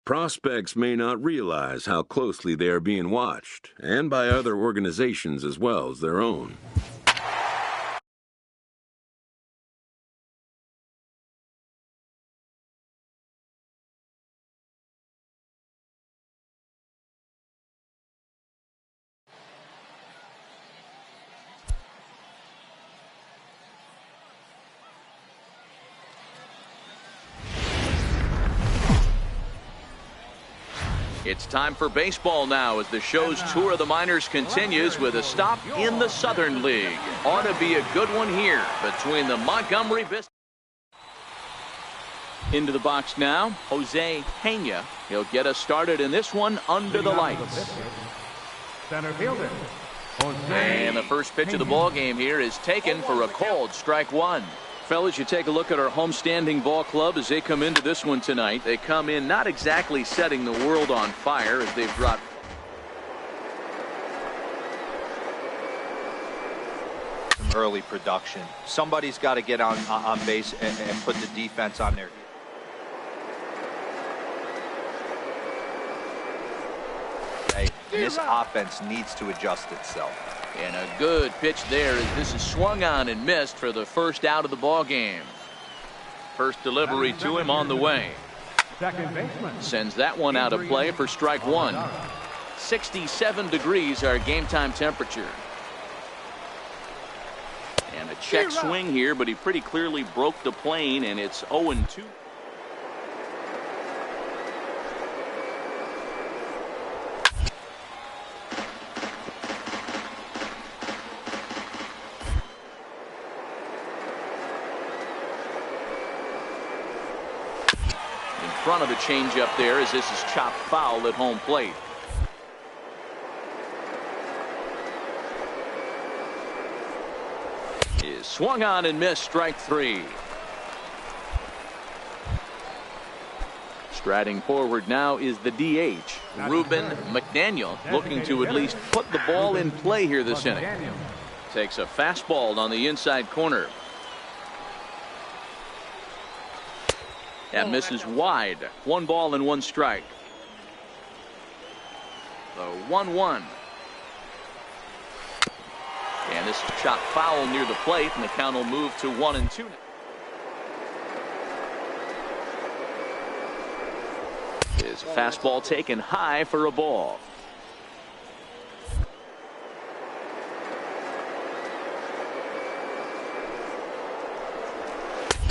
Prospects may not realize how closely they are being watched, and by other organizations as well as their own. It's time for baseball now as the show's tour of the minors continues with a stop in the Southern League. Ought to be a good one here between the Montgomery Biscuits. Into the box now, Jose Pena. He'll get us started in this one under the lights. Center fielder. And the first pitch of the ball game here is taken for a called strike one. Fellas, you take a look at our homestanding ball club as they come into this one tonight. They come in not exactly setting the world on fire as they've dropped. Some early production. Somebody's got to get on base and put the defense on their. This offense needs to adjust itself. And a good pitch there as this is swung on and missed for the first out of the ball game. First delivery to him on the way. Second baseman. Sends that one out of play for strike one. 67 degrees our game time temperature. And a check swing here, but he pretty clearly broke the plane, and it's 0-2. Front of the changeup there as this is chopped foul at home plate. Is swung on and missed, strike three. Striding forward now is the DH, Ruben McDaniel, looking to at least put the ball in play here this inning. Takes a fastball on the inside corner. That misses wide. 1 ball and 1 strike. The 1-1. And this is chopped foul near the plate, and the count will move to 1-2. Is a fastball taken high for a ball.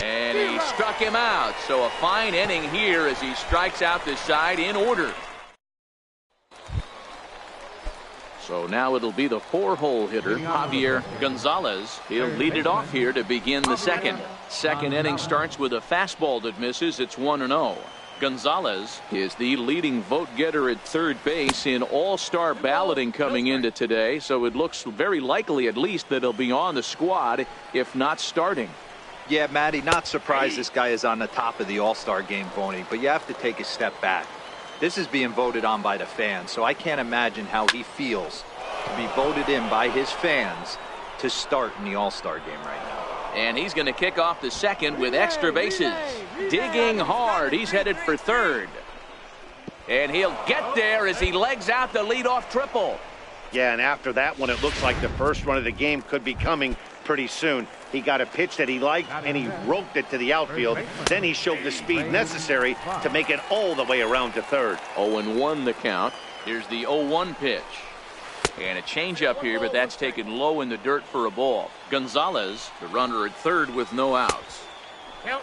And he struck him out. So a fine inning here as he strikes out this side in order. So now it'll be the 4-hole hitter, Javier Gonzalez. He'll lead it off here to begin the second. Second inning starts with a fastball that misses. It's 1-0. Gonzalez is the leading vote getter at third base in all-star balloting coming into today. So it looks very likely at least that he'll be on the squad, if not starting. Yeah, Matty, not surprised this guy is on the top of the All-Star game voting, but you have to take a step back. This is being voted on by the fans, so I can't imagine how he feels to be voted in by his fans to start in the All-Star game right now. And he's going to kick off the second with extra bases. Digging hard. He's headed for third. And he'll get there as he legs out the leadoff triple. Yeah, and after that one, it looks like the first run of the game could be coming pretty soon. He got a pitch that he liked, and he roped it to the outfield. Then he showed the speed necessary to make it all the way around to third. 0-1 the count. Here's the 0-1 pitch. And a changeup here, but that's taken low in the dirt for a ball. Gonzalez, the runner at third with no outs.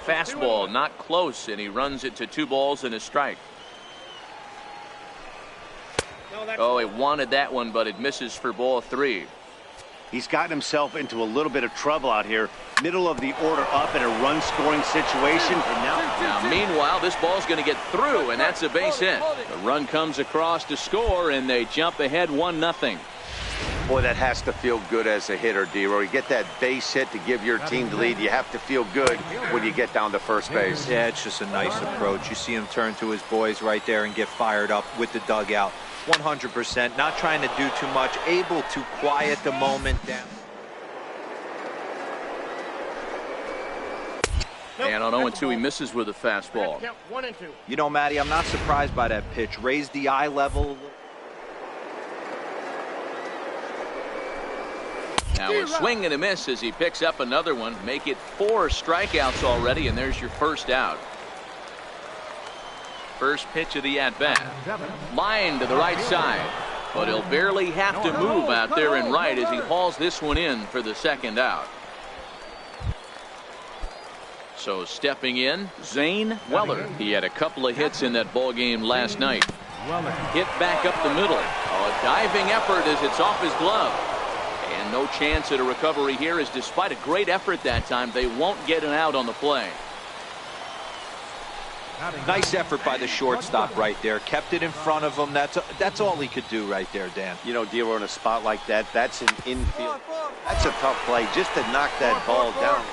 Fastball not close, and he runs it to 2 balls and a strike. Oh, he wanted that one, but it misses for ball 3. He's gotten himself into a little bit of trouble out here. Middle of the order up in a run-scoring situation. And now, meanwhile, this ball's going to get through, and that's a base hit. The run comes across to score, and they jump ahead 1-0. Boy, that has to feel good as a hitter, D-Roy. You get that base hit to give your team the lead. You have to feel good when you get down to first base. Yeah, it's just a nice approach. You see him turn to his boys right there and get fired up with the dugout. 100%, not trying to do too much, able to quiet the moment down. And on 0-2, he misses with a fastball. You know, Matty, I'm not surprised by that pitch. Raised the eye level. Now a swing and a miss as he picks up another one. Make it 4 strikeouts already, and there's your first out. First pitch of the at-bat. Line to the right side, but he'll barely have to move out there in right as he hauls this one in for the second out. So stepping in, Zane Weller. He had a couple of hits in that ball game last night. Hit back up the middle. A diving effort as it's off his glove. And no chance at a recovery here, as despite a great effort that time, they won't get an out on the play. Nice effort by the shortstop right there. Kept it in front of him. That's all he could do right there, Dan. You know, D-Roy, in a spot like that, that's an infield. That's a tough play just to knock that ball down.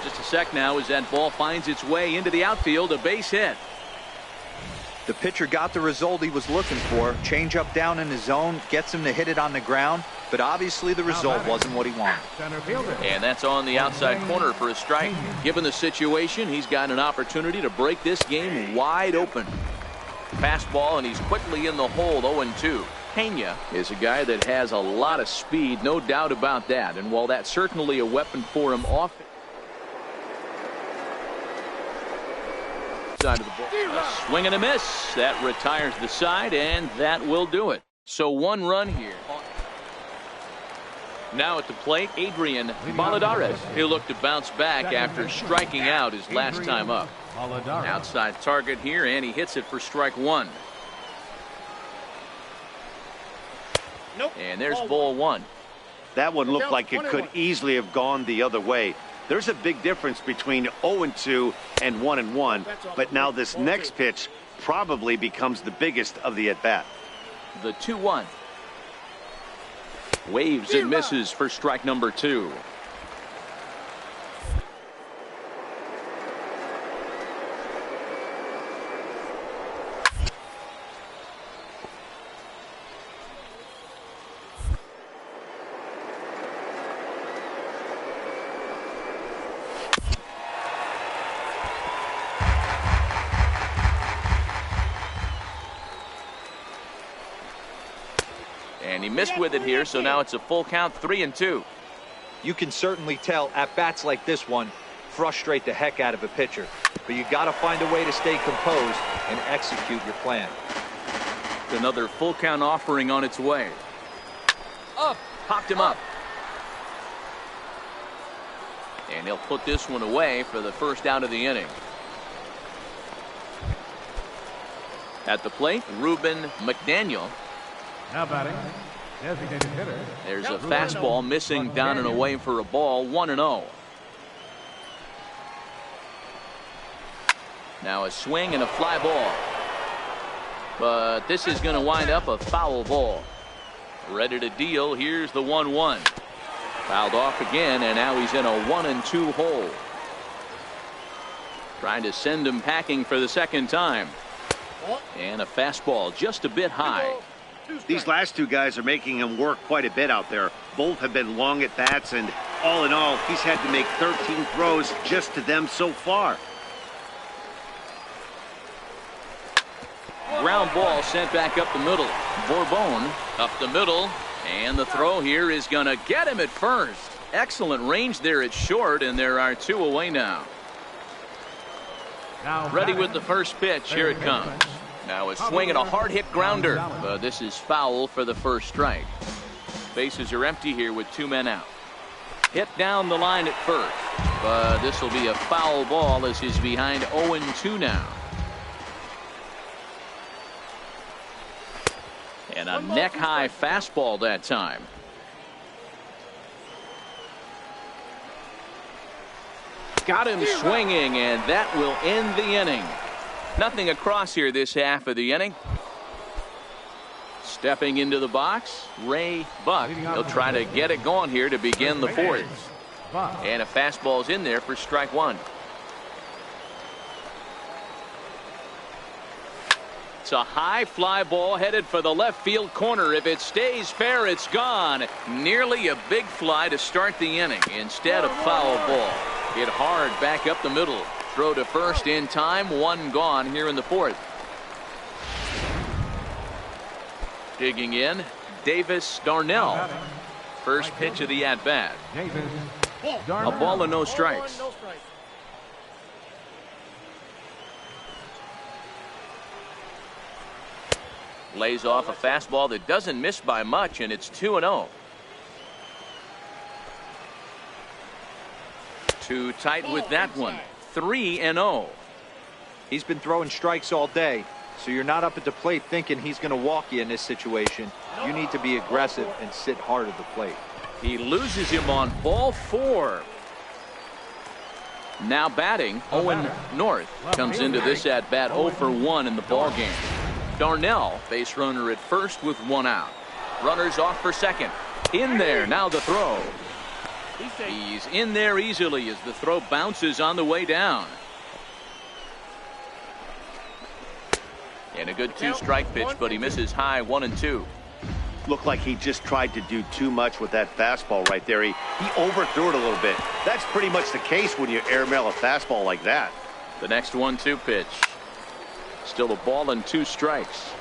Just a sec now as that ball finds its way into the outfield, a base hit. The pitcher got the result he was looking for. Change up down in the zone, gets him to hit it on the ground, but obviously the result wasn't what he wanted. And that's on the outside corner for a strike. Given the situation, he's got an opportunity to break this game wide open. Fastball, and he's quickly in the hole, 0-2. Pena is a guy that has a lot of speed, no doubt about that. And while that's certainly a weapon for him off side of the ball. A swing and a miss. That retires the side, and that will do it. So 1 run here. Now at the plate, Adrian Valladares. He'll look to bounce back after striking out his last time up. Outside target here, and he hits it for strike 1. And there's ball 1. That one looked like it could easily have gone the other way. There's a big difference between 0-2 and 1-1, but now this next pitch probably becomes the biggest of the at-bat. The 2-1. Waves and misses for strike number 2. And he missed with it here, so now it's a full count, 3-2. You can certainly tell at bats like this one frustrate the heck out of a pitcher, but you got to find a way to stay composed and execute your plan. Another full count offering on its way. Up, popped him up. And he'll put this one away for the first out of the inning. At the plate, Ruben McDaniel. Now batting, designated hitter. There's a fastball missing down and away for a ball, 1-0. Now a swing and a fly ball. But this is going to wind up a foul ball. Ready to deal. Here's the 1-1. Fouled off again, and now he's in a 1-2 hole. Trying to send him packing for the second time. And a fastball just a bit high. These last two guys are making him work quite a bit out there. Both have been long at bats, and all in all, he's had to make 13 throws just to them so far. Ground ball sent back up the middle. Bourbon up the middle, and the throw here is going to get him at first. Excellent range there at short, and there are 2 away now. Ready with the first pitch. Here it comes. Now a swing and a hard hit grounder, but this is foul for the first strike. Bases are empty here with 2 men out. Hit down the line at first, but this will be a foul ball as he's behind 0-2 now. And a neck high fastball that time. Got him swinging, and that will end the inning. Nothing across here this half of the inning. Stepping into the box, Ray Buck. He'll try to get it going here to begin the fourth. And a fastball's in there for strike one. It's a high fly ball headed for the left field corner. If it stays fair, it's gone. Nearly a big fly to start the inning instead of foul ball. Hit hard back up the middle. Throw to first in time. One gone here in the fourth. Digging in, Davis Darnell. First pitch of the at-bat. A ball and no strikes. Lays off a fastball that doesn't miss by much, and it's 2-0. Too tight with that one. 3-0. He's been throwing strikes all day, so you're not up at the plate thinking he's going to walk you in this situation. You need to be aggressive and sit hard at the plate. He loses him on ball 4. Now batting, Owen North comes into this at bat 0 for 1 in the ball game. Darnell, base runner at first with one out. Runners off for second. In there, now the throw. He's in there easily as the throw bounces on the way down. And a good 2-strike pitch, but he misses high 1-2. Looked like he just tried to do too much with that fastball right there. He overthrew it a little bit. That's pretty much the case when you airmail a fastball like that. The next 1-2 pitch. Still a ball and 2 strikes.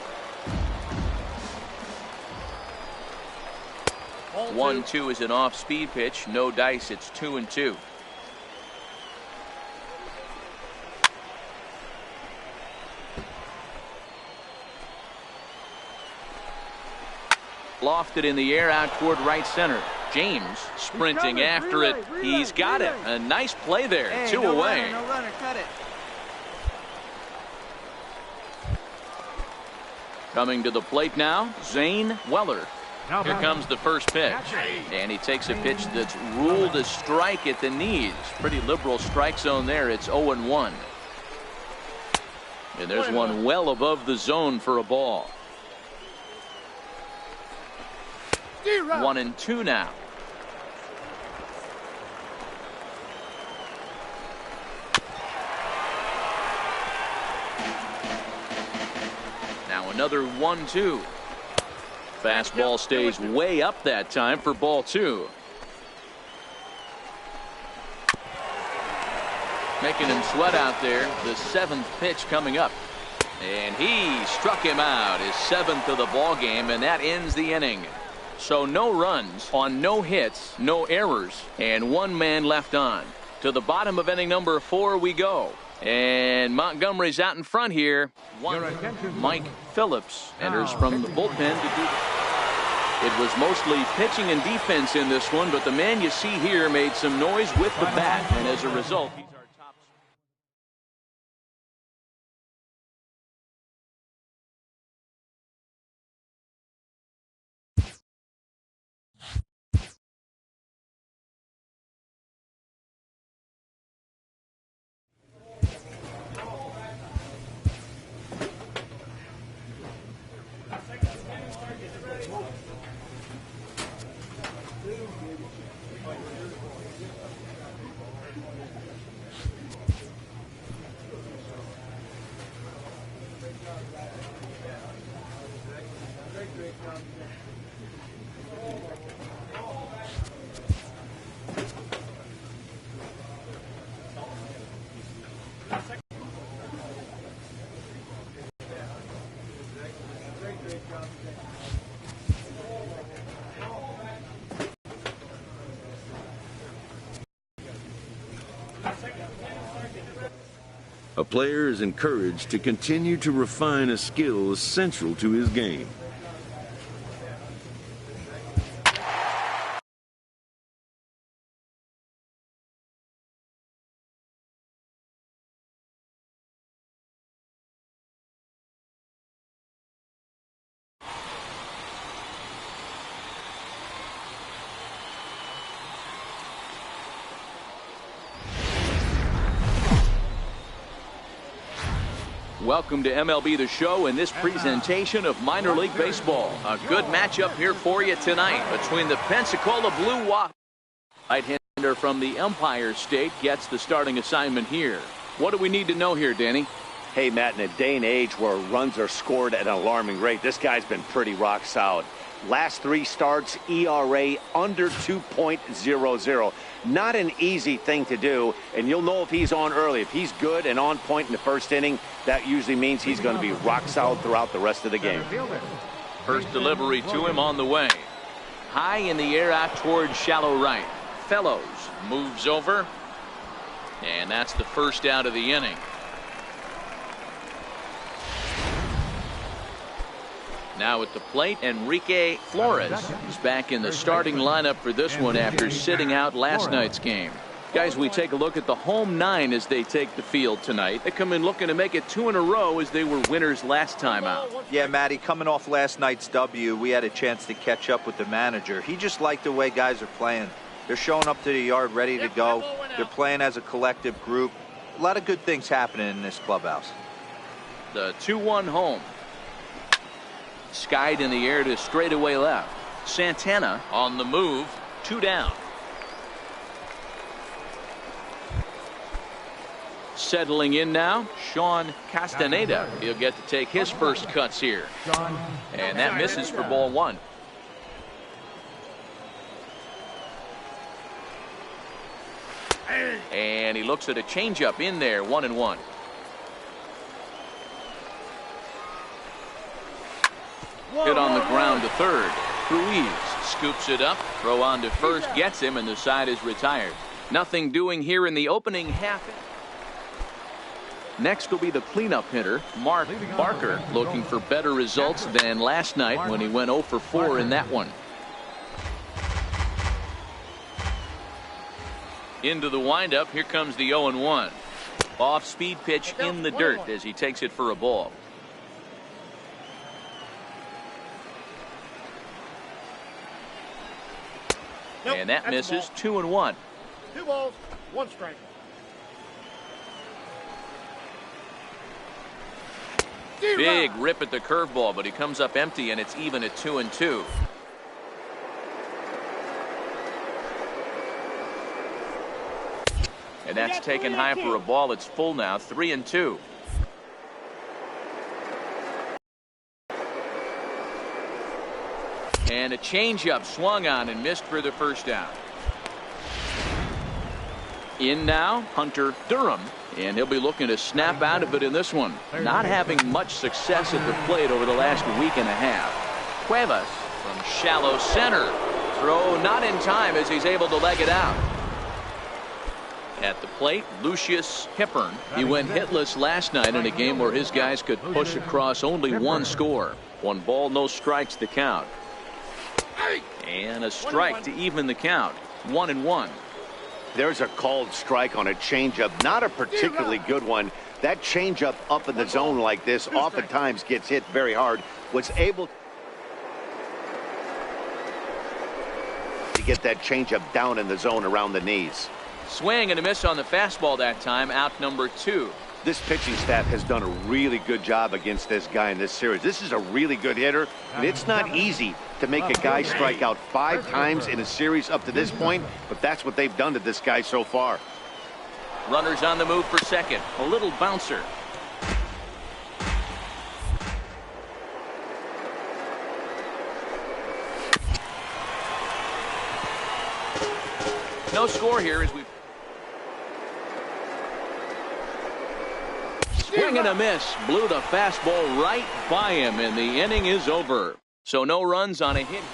1-2 is an off-speed pitch. No dice. It's 2-2. Lofted in the air out toward right center. James sprinting after it. He's got it. A nice play there. Hey, 2 away. No runner, cut it. Coming to the plate now, Zane Weller. Here comes the first pitch. And he takes a pitch that's ruled a strike at the knees. Pretty liberal strike zone there. It's 0-1. And there's one well above the zone for a ball. 1-2 now. Now another 1-2. Fastball stays way up that time for ball 2. Making him sweat out there. The 7th pitch coming up. And he struck him out. His 7th of the ball game, and that ends the inning. So no runs on no hits, no errors, and 1 man left on. To the bottom of inning number 4 we go. And Montgomery's out in front here. Mike Phillips enters from the bullpen to do it. It was mostly pitching and defense in this one, but the man you see here made some noise with the bat, and as a result, he's our top. A player is encouraged to continue to refine a skill essential to his game. Welcome to MLB The Show and this presentation of minor league baseball. A good matchup here for you tonight between the Pensacola Blue Wahoo. Right-hander from the Empire State gets the starting assignment here. What do we need to know here, Danny? Hey, Matt, in a day and age where runs are scored at an alarming rate, this guy's been pretty rock solid. Last 3 starts, ERA under 2.00. Not an easy thing to do, and you'll know if he's on early. If he's good and on point in the first inning, that usually means he's going to be rock solid throughout the rest of the game. First delivery to him on the way. High in the air out towards shallow right. Fellows moves over, and that's the first out of the inning. Now at the plate, Enrique Flores is back in the starting lineup for this one after sitting out last night's game. Guys, we take a look at the home 9 as they take the field tonight. They come in looking to make it 2 in a row as they were winners last time out. Yeah, Matty, coming off last night's W, we had a chance to catch up with the manager. He just liked the way guys are playing. They're showing up to the yard ready to go. They're playing as a collective group. A lot of good things happening in this clubhouse. The 2-1 home. Skied in the air to straightaway left. Santana on the move. 2 down. Settling in now, Sean Castaneda. He'll get to take his first cuts here. And that misses for ball 1. And he looks at a changeup in there, 1-1. Hit on the ground to third. Ruiz scoops it up. Throw on to first gets him, and the side is retired. Nothing doing here in the opening half. Next will be the cleanup hitter, Mark Barker, looking for better results than last night when he went 0 for 4 in that one. Into the windup. Here comes the 0-1. Off speed pitch in the dirt as he takes it for a ball. And that misses. 2-1. 2 balls, 1 strike. Big rip at the curveball, but he comes up empty, and it's even at 2-2. And that's taken high for a ball. It's full now. 3-2. And a changeup swung on and missed for the first down. In now, Hunter Durham, and he'll be looking to snap out of it in this one. Not having much success at the plate over the last week and a half. Cuevas from shallow center. Throw not in time as he's able to leg it out. At the plate, Lucius Hippern. He went hitless last night in a game where his guys could push across only 1 score. 1 ball, no strikes to count. And a strike to even the count. 1-1. There's a called strike on a changeup. Not a particularly good one. That changeup up in the zone like this oftentimes gets hit very hard. Was able to get that changeup down in the zone around the knees. Swing and a miss on the fastball that time. Out number 2. This pitching staff has done a really good job against this guy in this series. This is a really good hitter, and it's not easy to make a guy strike out 5 times in a series up to this point, but that's what they've done to this guy so far. Runners on the move for second. A little bouncer. No score here as we swing and a miss. Blew the fastball right by him, and the inning is over. So no runs on a hit.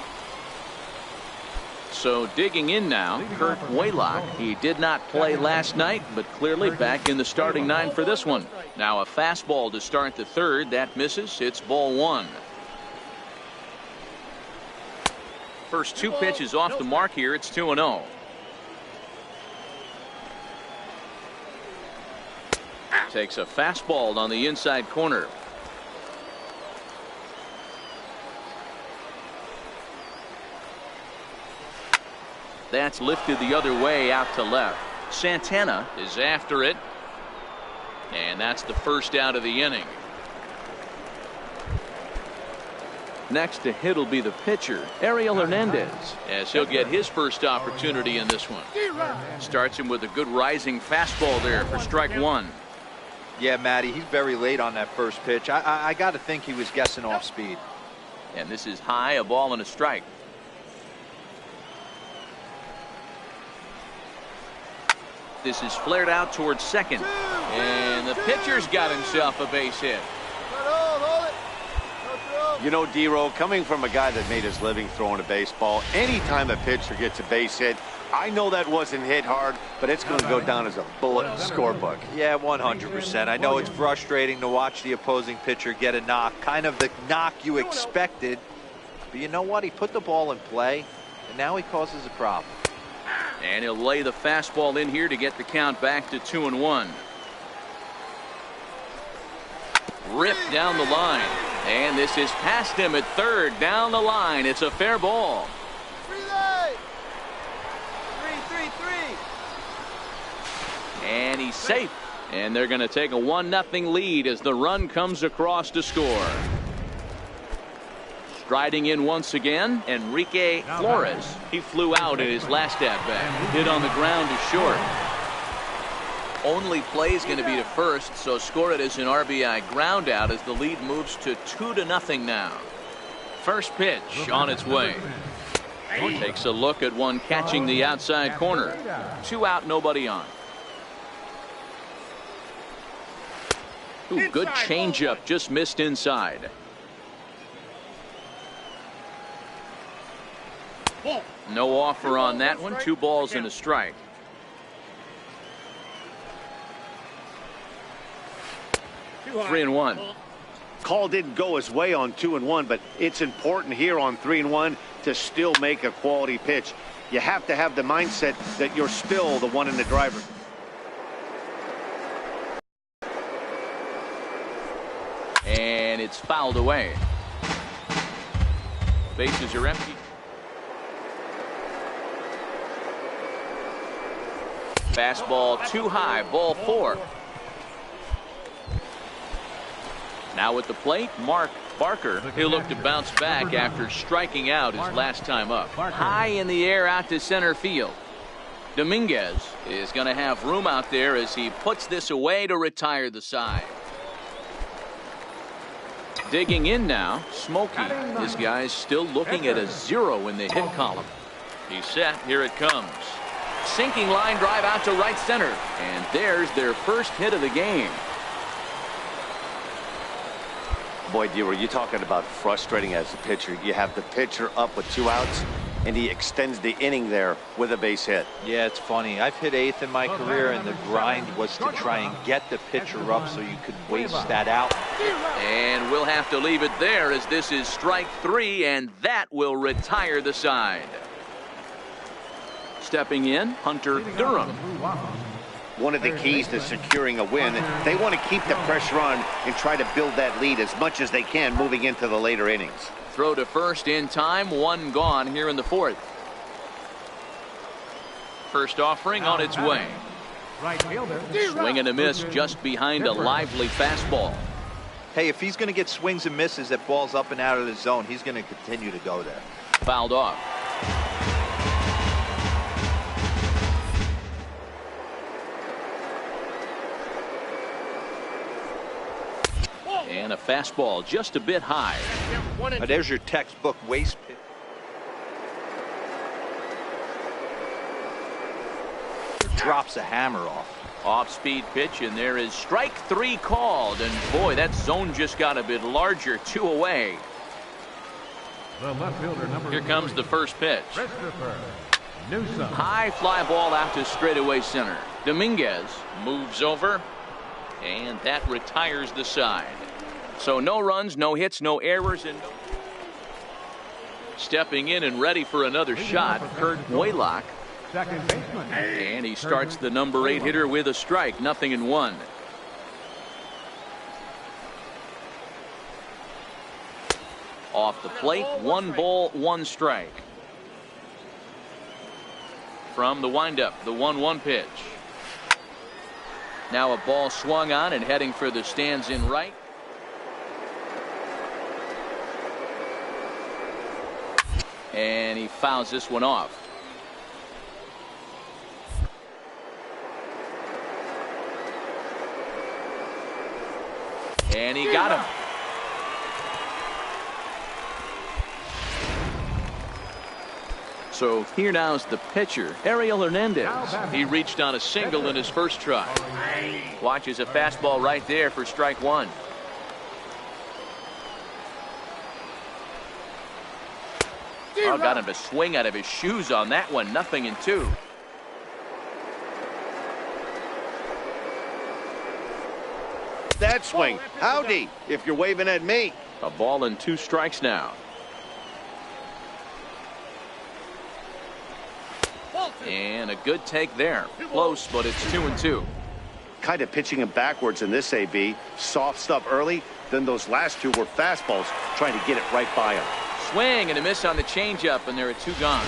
So digging in now, Kurt Waylock. He did not play last night, but clearly back in the starting 9 for this one. Now a fastball to start the third. That misses. It's ball 1. First 2 pitches off the mark here. It's 2-0. Takes a fastball on the inside corner. That's lifted the other way out to left. Santana is after it. And that's the first out of the inning. Next to hit will be the pitcher, Ariel Hernandez, as he'll get his first opportunity in this one. Starts him with a good rising fastball there for strike one. Yeah, Matty, he's very late on that first pitch. I got to think he was guessing off speed. And this is high, a ball and a strike. This is flared out towards second. And the pitcher's got himself a base hit. You know, D-Row, coming from a guy that made his living throwing a baseball, anytime a pitcher gets a base hit, I know that wasn't hit hard, but it's going to go down as a bullet in the scorebook. Yeah, 100%. I know it's frustrating to watch the opposing pitcher get a knock, kind of the knock you expected. But you know what? He put the ball in play, and now he causes a problem. And he'll lay the fastball in here to get the count back to 2-1. Ripped down the line. And this is past him at third, down the line. It's a fair ball. 3-3. And he's safe. And they're going to take a 1-0 lead as the run comes across to score. Striding in once again, Enrique Flores. He flew out in his last at-bat. Hit on the ground to short. Only play is going to be to first, so score it as an RBI ground out as the lead moves to 2-0 now. First pitch on its way. Takes a look at one catching the outside corner. 2 out, nobody on. Ooh, good changeup, just missed inside. No offer on that one. 2 balls and a strike. Three and one. Call didn't go his way on 2-1, but it's important here on 3-1 to still make a quality pitch. You have to have the mindset that you're still the one in the driver. And it's fouled away. Bases are empty. Fastball too high, ball 4. Now at the plate, Mark Barker. He'll look to bounce back after striking out his last time up. High in the air out to center field. Dominguez is going to have room out there as he puts this away to retire the side. Digging in now, Smokey. This guy's still looking at a 0 in the hit column. He's set. Here it comes. Sinking line drive out to right center. And there's their first hit of the game. Boy, D-Row, you're talking about frustrating as a pitcher. You have the pitcher up with 2 outs, and he extends the inning there with a base hit. Yeah, it's funny. I've hit 8th in my career, and the grind was to try and get the pitcher up so you could waste that out. And we'll have to leave it there as this is strike 3, and that will retire the side. Stepping in, Hunter Durham. One of the keys to securing a win, they want to keep the pressure on and try to build that lead as much as they can moving into the later innings. Throw to first in time, 1 gone here in the 4th. First offering on its way. Swing and a miss just behind a lively fastball. Hey, if he's going to get swings and misses that balls up and out of the zone, he's going to continue to go there. Fouled off. And a fastball just a bit high. There's your textbook waste pitch. Drops a hammer off. Off-speed pitch, and there is strike 3 called. And boy, that zone just got a bit larger. 2 away. Here comes the first pitch. High fly ball out to straightaway center. Dominguez moves over, and that retires the side. So no runs, no hits, no errors, and stepping in and ready for another shot, Kurt Waylock. And he starts the number 8 hitter with a strike, 0-1. Off the plate, 1 ball, 1 strike. From the windup, the 1-1 pitch. Now a ball swung on and heading for the stands in right. And he fouls this one off. And he got him. So here now is the pitcher, Ariel Hernandez. He reached on a single in his first try. Watches a fastball right there for strike one. Oh, got him to swing out of his shoes on that one. 0-2. That swing. Howdy, if you're waving at me. A ball and 2 strikes now. And a good take there. Close, but it's 2-2. Kind of pitching him backwards in this AB. Soft stuff early, then those last 2 were fastballs, trying to get it right by him. Swing and a miss on the changeup, and there are 2 gone.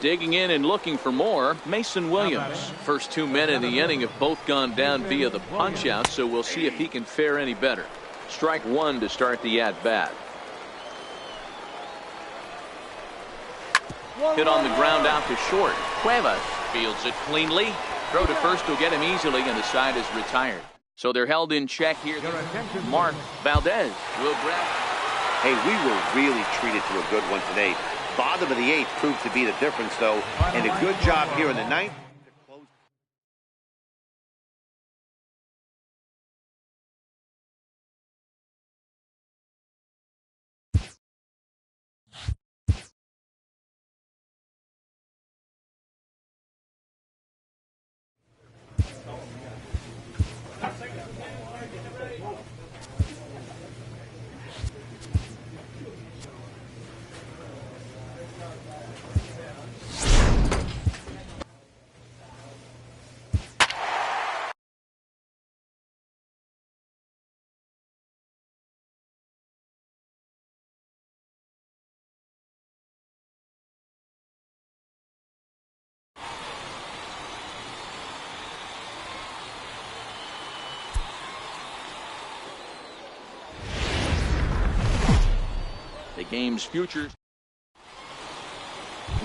Digging in and looking for more, Mason Williams. First 2 men in the inning have both gone down via the punch-out, so we'll see if he can fare any better. Strike 1 to start the at-bat. Hit on the ground out to short. Cuevas fields it cleanly. Throw to first will get him easily, and the side is retired. So they're held in check here. Mark Valdez will grab. Hey, we were really treated to a good one today. Bottom of the 8th proved to be the difference, though, and a good job here in the 9th. The game's future.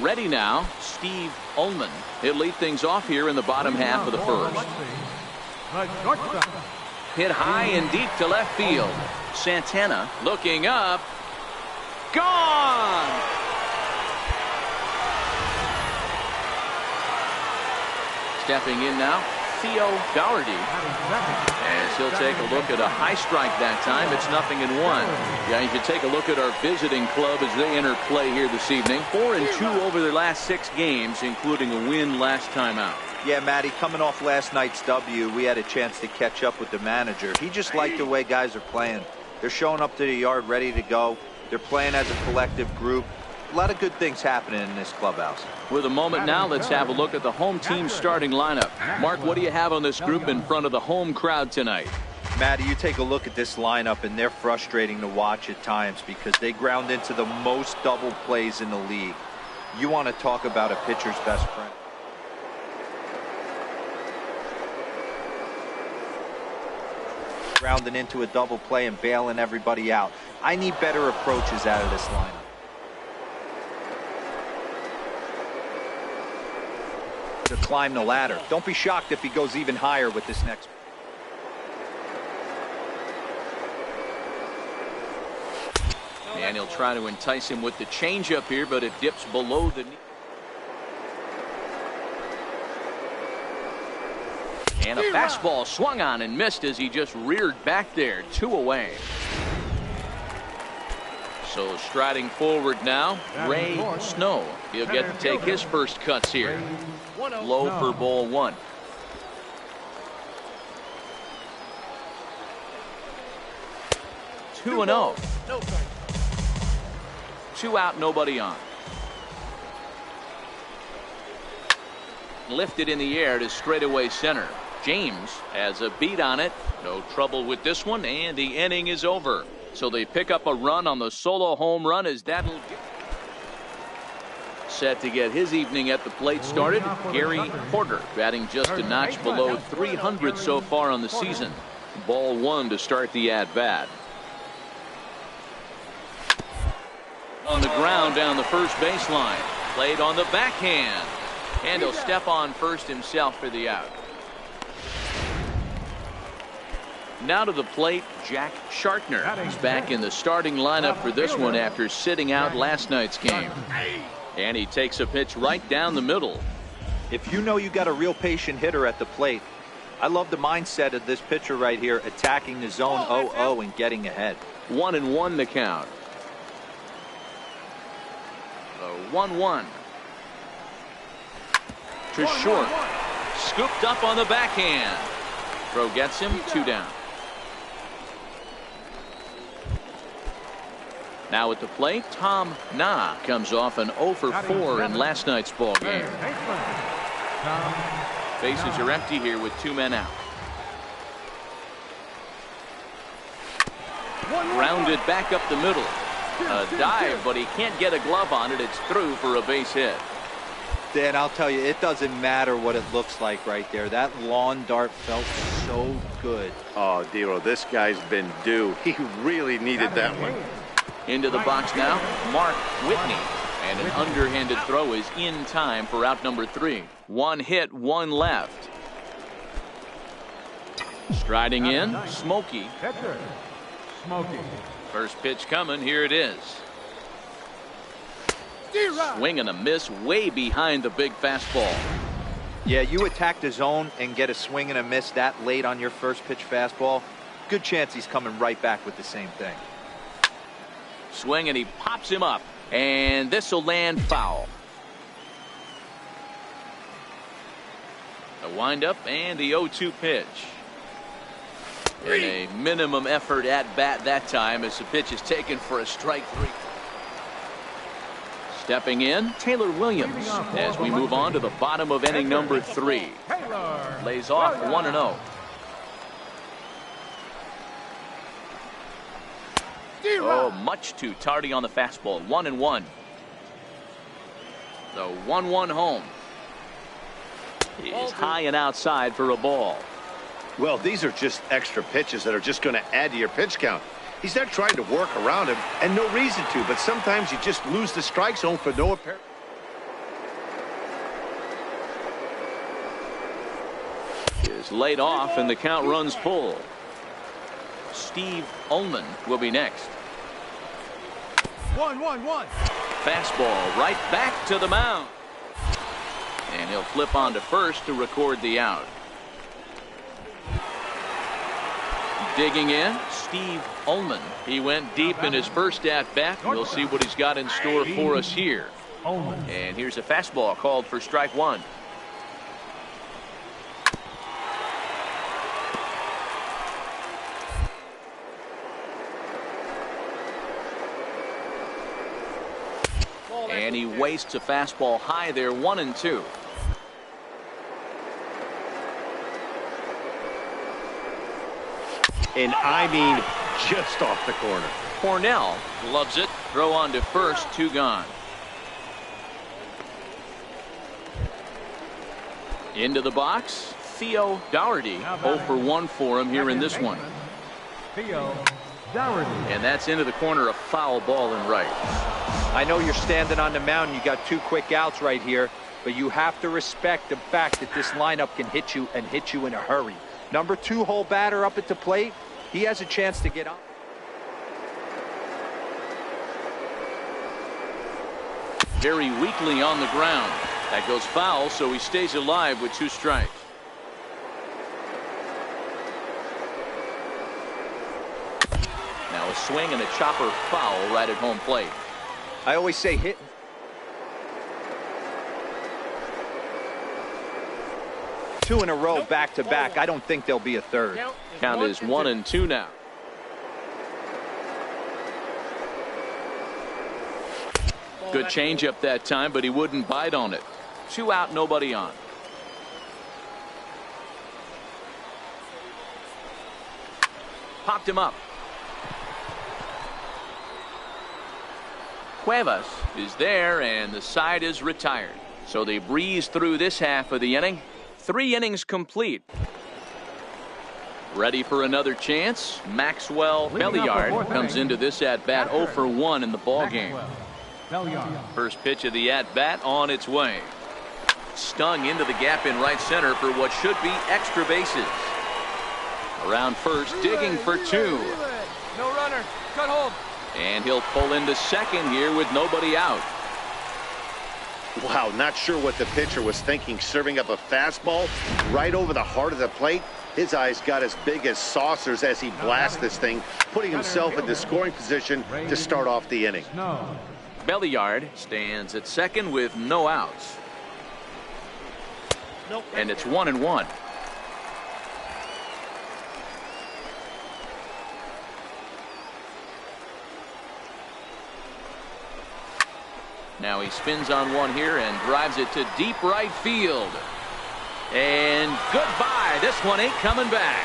Ready now, Steve Ullman. He'll lead things off here in the bottom half of the first. Hit high and deep to left field. Santana looking up. Gone! Stepping in now, Theo Dougherty. As he'll take a look at a high strike that time. It's 0-1. Yeah, you can take a look at our visiting club as they enter play here this evening. 4-2 over their last 6 games, including a win last time out. Yeah, Matty, coming off last night's W, we had a chance to catch up with the manager. He just liked the way guys are playing. They're showing up to the yard ready to go. They're playing as a collective group. A lot of good things happening in this clubhouse. With a moment now, let's have a look at the home team starting lineup. Mark, what do you have on this group in front of the home crowd tonight? Matty, you take a look at this lineup, and they're frustrating to watch at times because they ground into the most double plays in the league. You want to talk about a pitcher's best friend. Grounding into a double play and bailing everybody out. I need better approaches out of this lineup. To climb the ladder. Don't be shocked if he goes even higher with this next. And he'll try to entice him with the changeup here, but it dips below the knee. And a fastball swung on and missed as he just reared back there. 2 away. So striding forward now, Ray Snow. He'll get to take his first cuts here. Low for ball 1. Two and 0. 2 out, nobody on. Lifted in the air to straightaway center. James has a beat on it. No trouble with this one, and the inning is over. So they pick up a run on the solo home run as that'll get. set to get his evening at the plate started. Gary Porter batting just a notch below 300 so far on the season. Ball one to start the at-bat. On the ground down the first baseline. Played on the backhand. And he'll step on first himself for the out. Now to the plate, Jack Shartner. He's back in the starting lineup for this one after sitting out last night's game. And he takes a pitch right down the middle. If you know you got a real patient hitter at the plate, I love the mindset of this pitcher right here, attacking the zone 0-0 and getting ahead. 1-1 the count. 1-1. To short. Scooped up on the backhand. Throw gets him, 2 down. Now at the plate, Tom Na comes off an 0 for 4 in last night's ball game. Bases are empty here with 2 men out. Grounded back up the middle. A dive, but he can't get a glove on it. It's through for a base hit. Dan, I'll tell you, it doesn't matter what it looks like right there. That lawn dart felt so good. Oh, Dero, this guy's been due. He really needed that one. Into the box now, Mark Whitney. And an underhanded throw is in time for out number 3. 1 hit, 1 left. Striding in, Smokey. First pitch coming, here it is. Swing and a miss way behind the big fastball. Yeah, you attack the zone and get a swing and a miss that late on your first pitch fastball. Good chance he's coming right back with the same thing. Swing and he pops him up. And this will land foul. A windup and the 0-2 pitch. And a minimum effort at bat that time as the pitch is taken for a strike 3. Stepping in, Taylor Williams as we move on to the bottom of inning number 3. Lays off 1-0. Oh, much too tardy on the fastball. 1-1. The 1-1 home. Is high and outside for a ball. Well, these are just extra pitches that are just going to add to your pitch count. He's not trying to work around him, and no reason to, but sometimes you just lose the strike zone for no apparent. Is laid off, and the count runs full. Steve Ullman will be next. 1-1-1. Fastball right back to the mound. And he'll flip on to first to record the out. Digging in, Steve Ullman. He went deep in his first at-bat. We'll see what he's got in store for us here. And here's a fastball called for strike 1. And he wastes a fastball high there, 1-2. And I mean just off the corner. Cornell loves it. Throw on to first, 2 gone. Into the box, Theo Dougherty. 0 for 1 for him here in this one. Theo Dougherty. And that's into the corner, a foul ball and right. I know you're standing on the mound. You got 2 quick outs right here, but you have to respect the fact that this lineup can hit you and hit you in a hurry. Number 2 hole batter up at the plate. He has a chance to get on. Very weakly on the ground. That goes foul, so he stays alive with 2 strikes. Now a swing and a chopper foul right at home plate. I always say hit. Two in a row back to back. I don't think there'll be a third. Count is 1-2 now. Good changeup that time, but he wouldn't bite on it. 2 out, nobody on. Popped him up. Cuevas is there, and the side is retired. So they breeze through this half of the inning. 3 innings complete. Ready for another chance. Maxwell Belliard comes into this at-bat 0 for 1 in the ball game. First pitch of the at-bat on its way. Stung into the gap in right center for what should be extra bases. Around first, digging for 2. No runner. Cut hold. And he'll pull into second here with nobody out. Wow, not sure what the pitcher was thinking, serving up a fastball right over the heart of the plate. His eyes got as big as saucers as he blasts this thing, putting himself in the scoring position to start off the inning. Belliard stands at second with no outs. And it's 1-1. Now he spins on one here and drives it to deep right field. And goodbye. This one ain't coming back.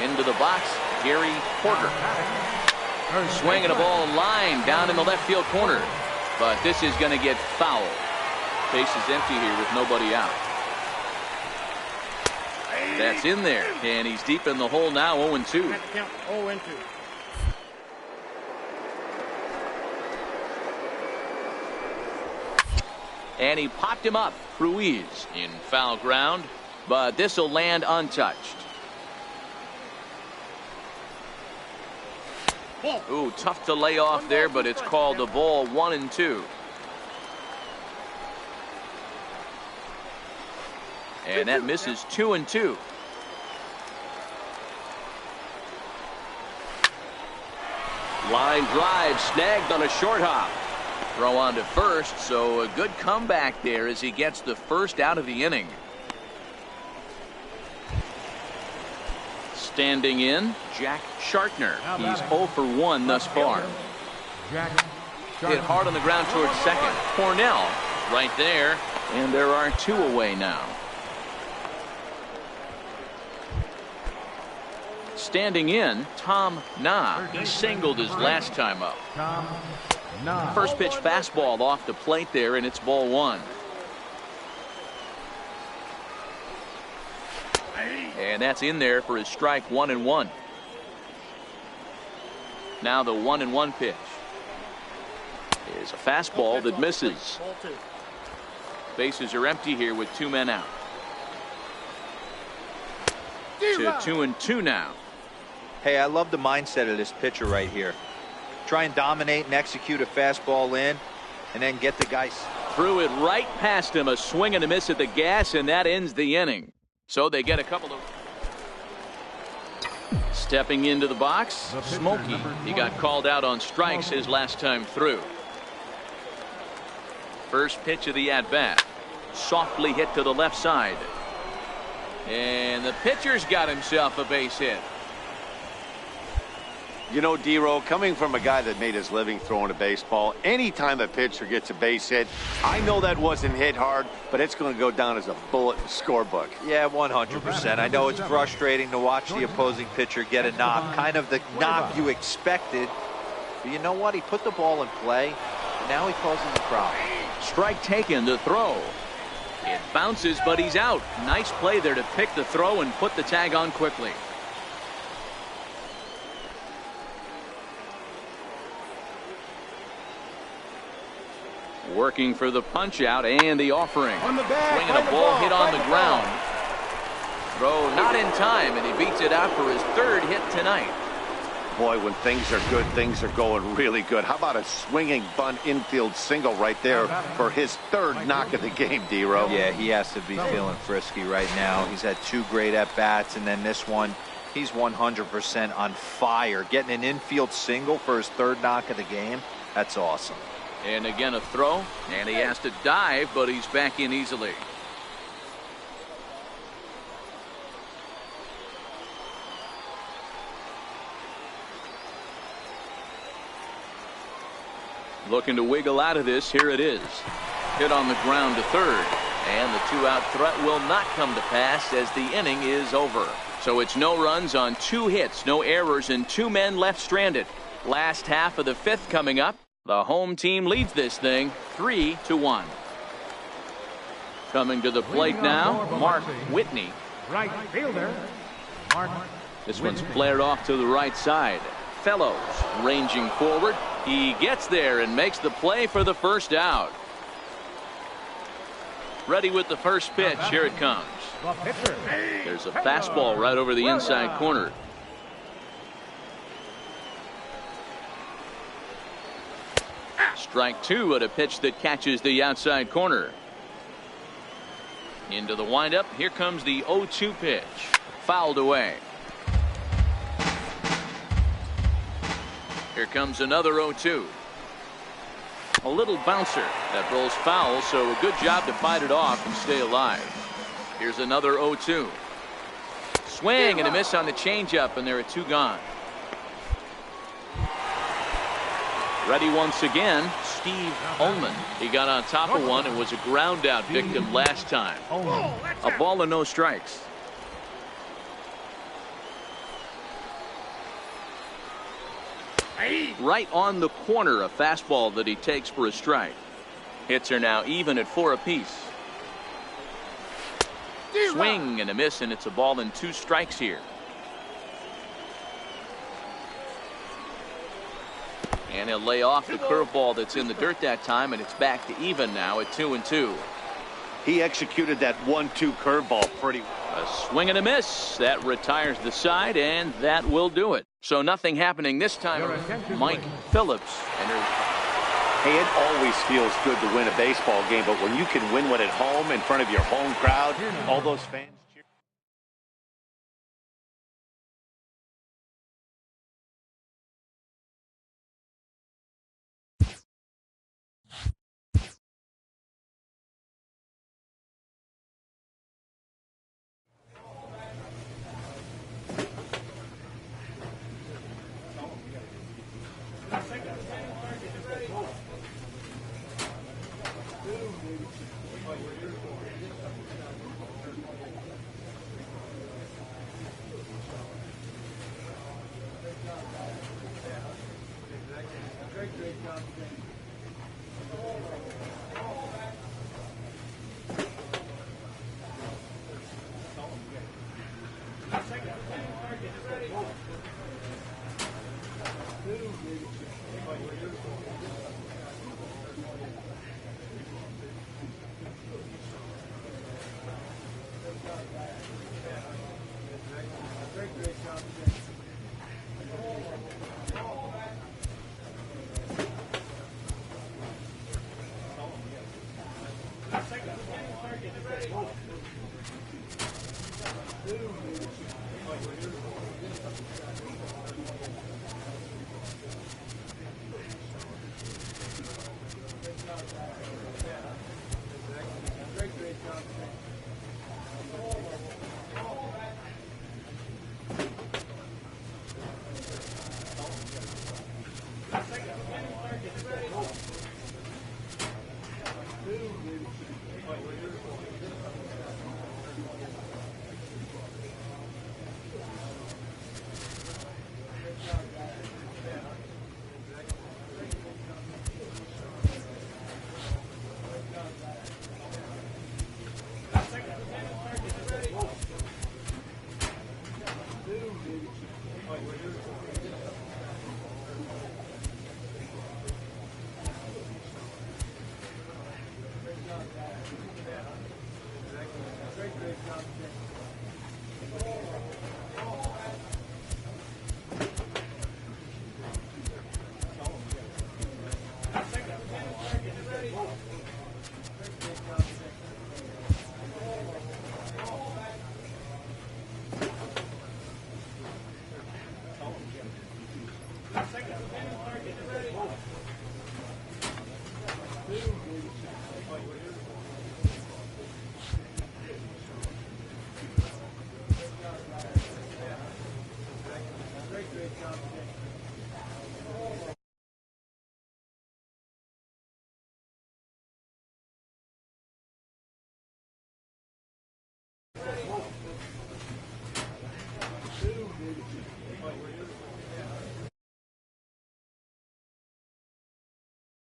Into the box, Gary Porter. Swinging a ball line down in the left field corner. But this is going to get foul. Base is empty here with nobody out. That's in there. And he's deep in the hole now, 0-2. 0-2. And he popped him up. Ruiz in foul ground, but this will land untouched. Ooh, tough to lay off there, but it's called a ball. 1-2. And that misses 2-2. Line drive snagged on a short hop. Throw on to first, so a good comeback there as he gets the first out of the inning. Standing in, Jack Shartner. He's 0 for 1 thus far. Hit hard on the ground towards second. Cornell right there, and there are 2 away now. Standing in, Tom Na. He singled his last time up. First pitch fastball off the plate there, and it's ball 1. And that's in there for his strike. 1-1. Now the 1-1 pitch is a fastball that misses. Bases are empty here with 2 men out. To 2-2 now. Hey, I love the mindset of this pitcher right here. Try and dominate and execute a fastball in, and then get the guys. Threw it right past him, a swing and a miss at the gas, and that ends the inning. So they get a couple of. Stepping into the box, Smokey. He got called out on strikes his last time through. First pitch of the at-bat. Softly hit to the left side. And the pitcher's got himself a base hit. You know, D-Row, coming from a guy that made his living throwing a baseball, anytime a pitcher gets a base hit, I know that wasn't hit hard, but it's going to go down as a bullet in the scorebook. Yeah, 100%. I know it's frustrating to watch the opposing pitcher get a knock, kind of the knock you expected. But you know what? He put the ball in play, and now he calls in the crowd. Strike taken to throw. It bounces, but he's out. Nice play there to pick the throw and put the tag on quickly. Working for the punch out and the offering. Swinging a ball hit on the ground. Throw not in time, and he beats it out for his 3rd hit tonight. Boy, when things are good, things are going really good. How about a swinging bunt infield single right there for his 3rd knock of the game, D-Row? Yeah, he has to be feeling frisky right now. He's had 2 great at-bats, and then this one, he's 100% on fire. Getting an infield single for his 3rd knock of the game, that's awesome. And again a throw, and he has to dive, but he's back in easily. Looking to wiggle out of this. Here it is. Hit on the ground to third. And the 2-out threat will not come to pass as the inning is over. So it's no runs on 2 hits, no errors, and 2 men left stranded. Last half of the 5th coming up. The home team leads this thing 3-1. Coming to the plate now, Mark Whitney. Right fielder, Mark. This one's flared off to the right side. Fellows ranging forward. He gets there and makes the play for the first out. Ready with the first pitch. Here it comes. There's a fastball right over the inside corner. Strike 2 at a pitch that catches the outside corner. Into the windup. Here comes the 0-2 pitch. Fouled away. Here comes another 0-2. A little bouncer that rolls foul, so a good job to fight it off and stay alive. Here's another 0-2. Swing and a miss on the changeup, and there are 2 gone. Ready once again, Steve Ullman. He got on top of one and was a ground out victim last time. A ball and no strikes. Right on the corner, a fastball that he takes for a strike. Hits are now even at 4 apiece. Swing and a miss, and it's a ball and 2 strikes here. And he'll lay off the curveball that's in the dirt that time, and it's back to even now at 2-2. He executed that 1-2 curveball pretty well. A swing and a miss. That retires the side, and that will do it. So nothing happening this time. Mike Phillips enters. Hey, it always feels good to win a baseball game, but when you can win one at home in front of your home crowd, all those fans cheer.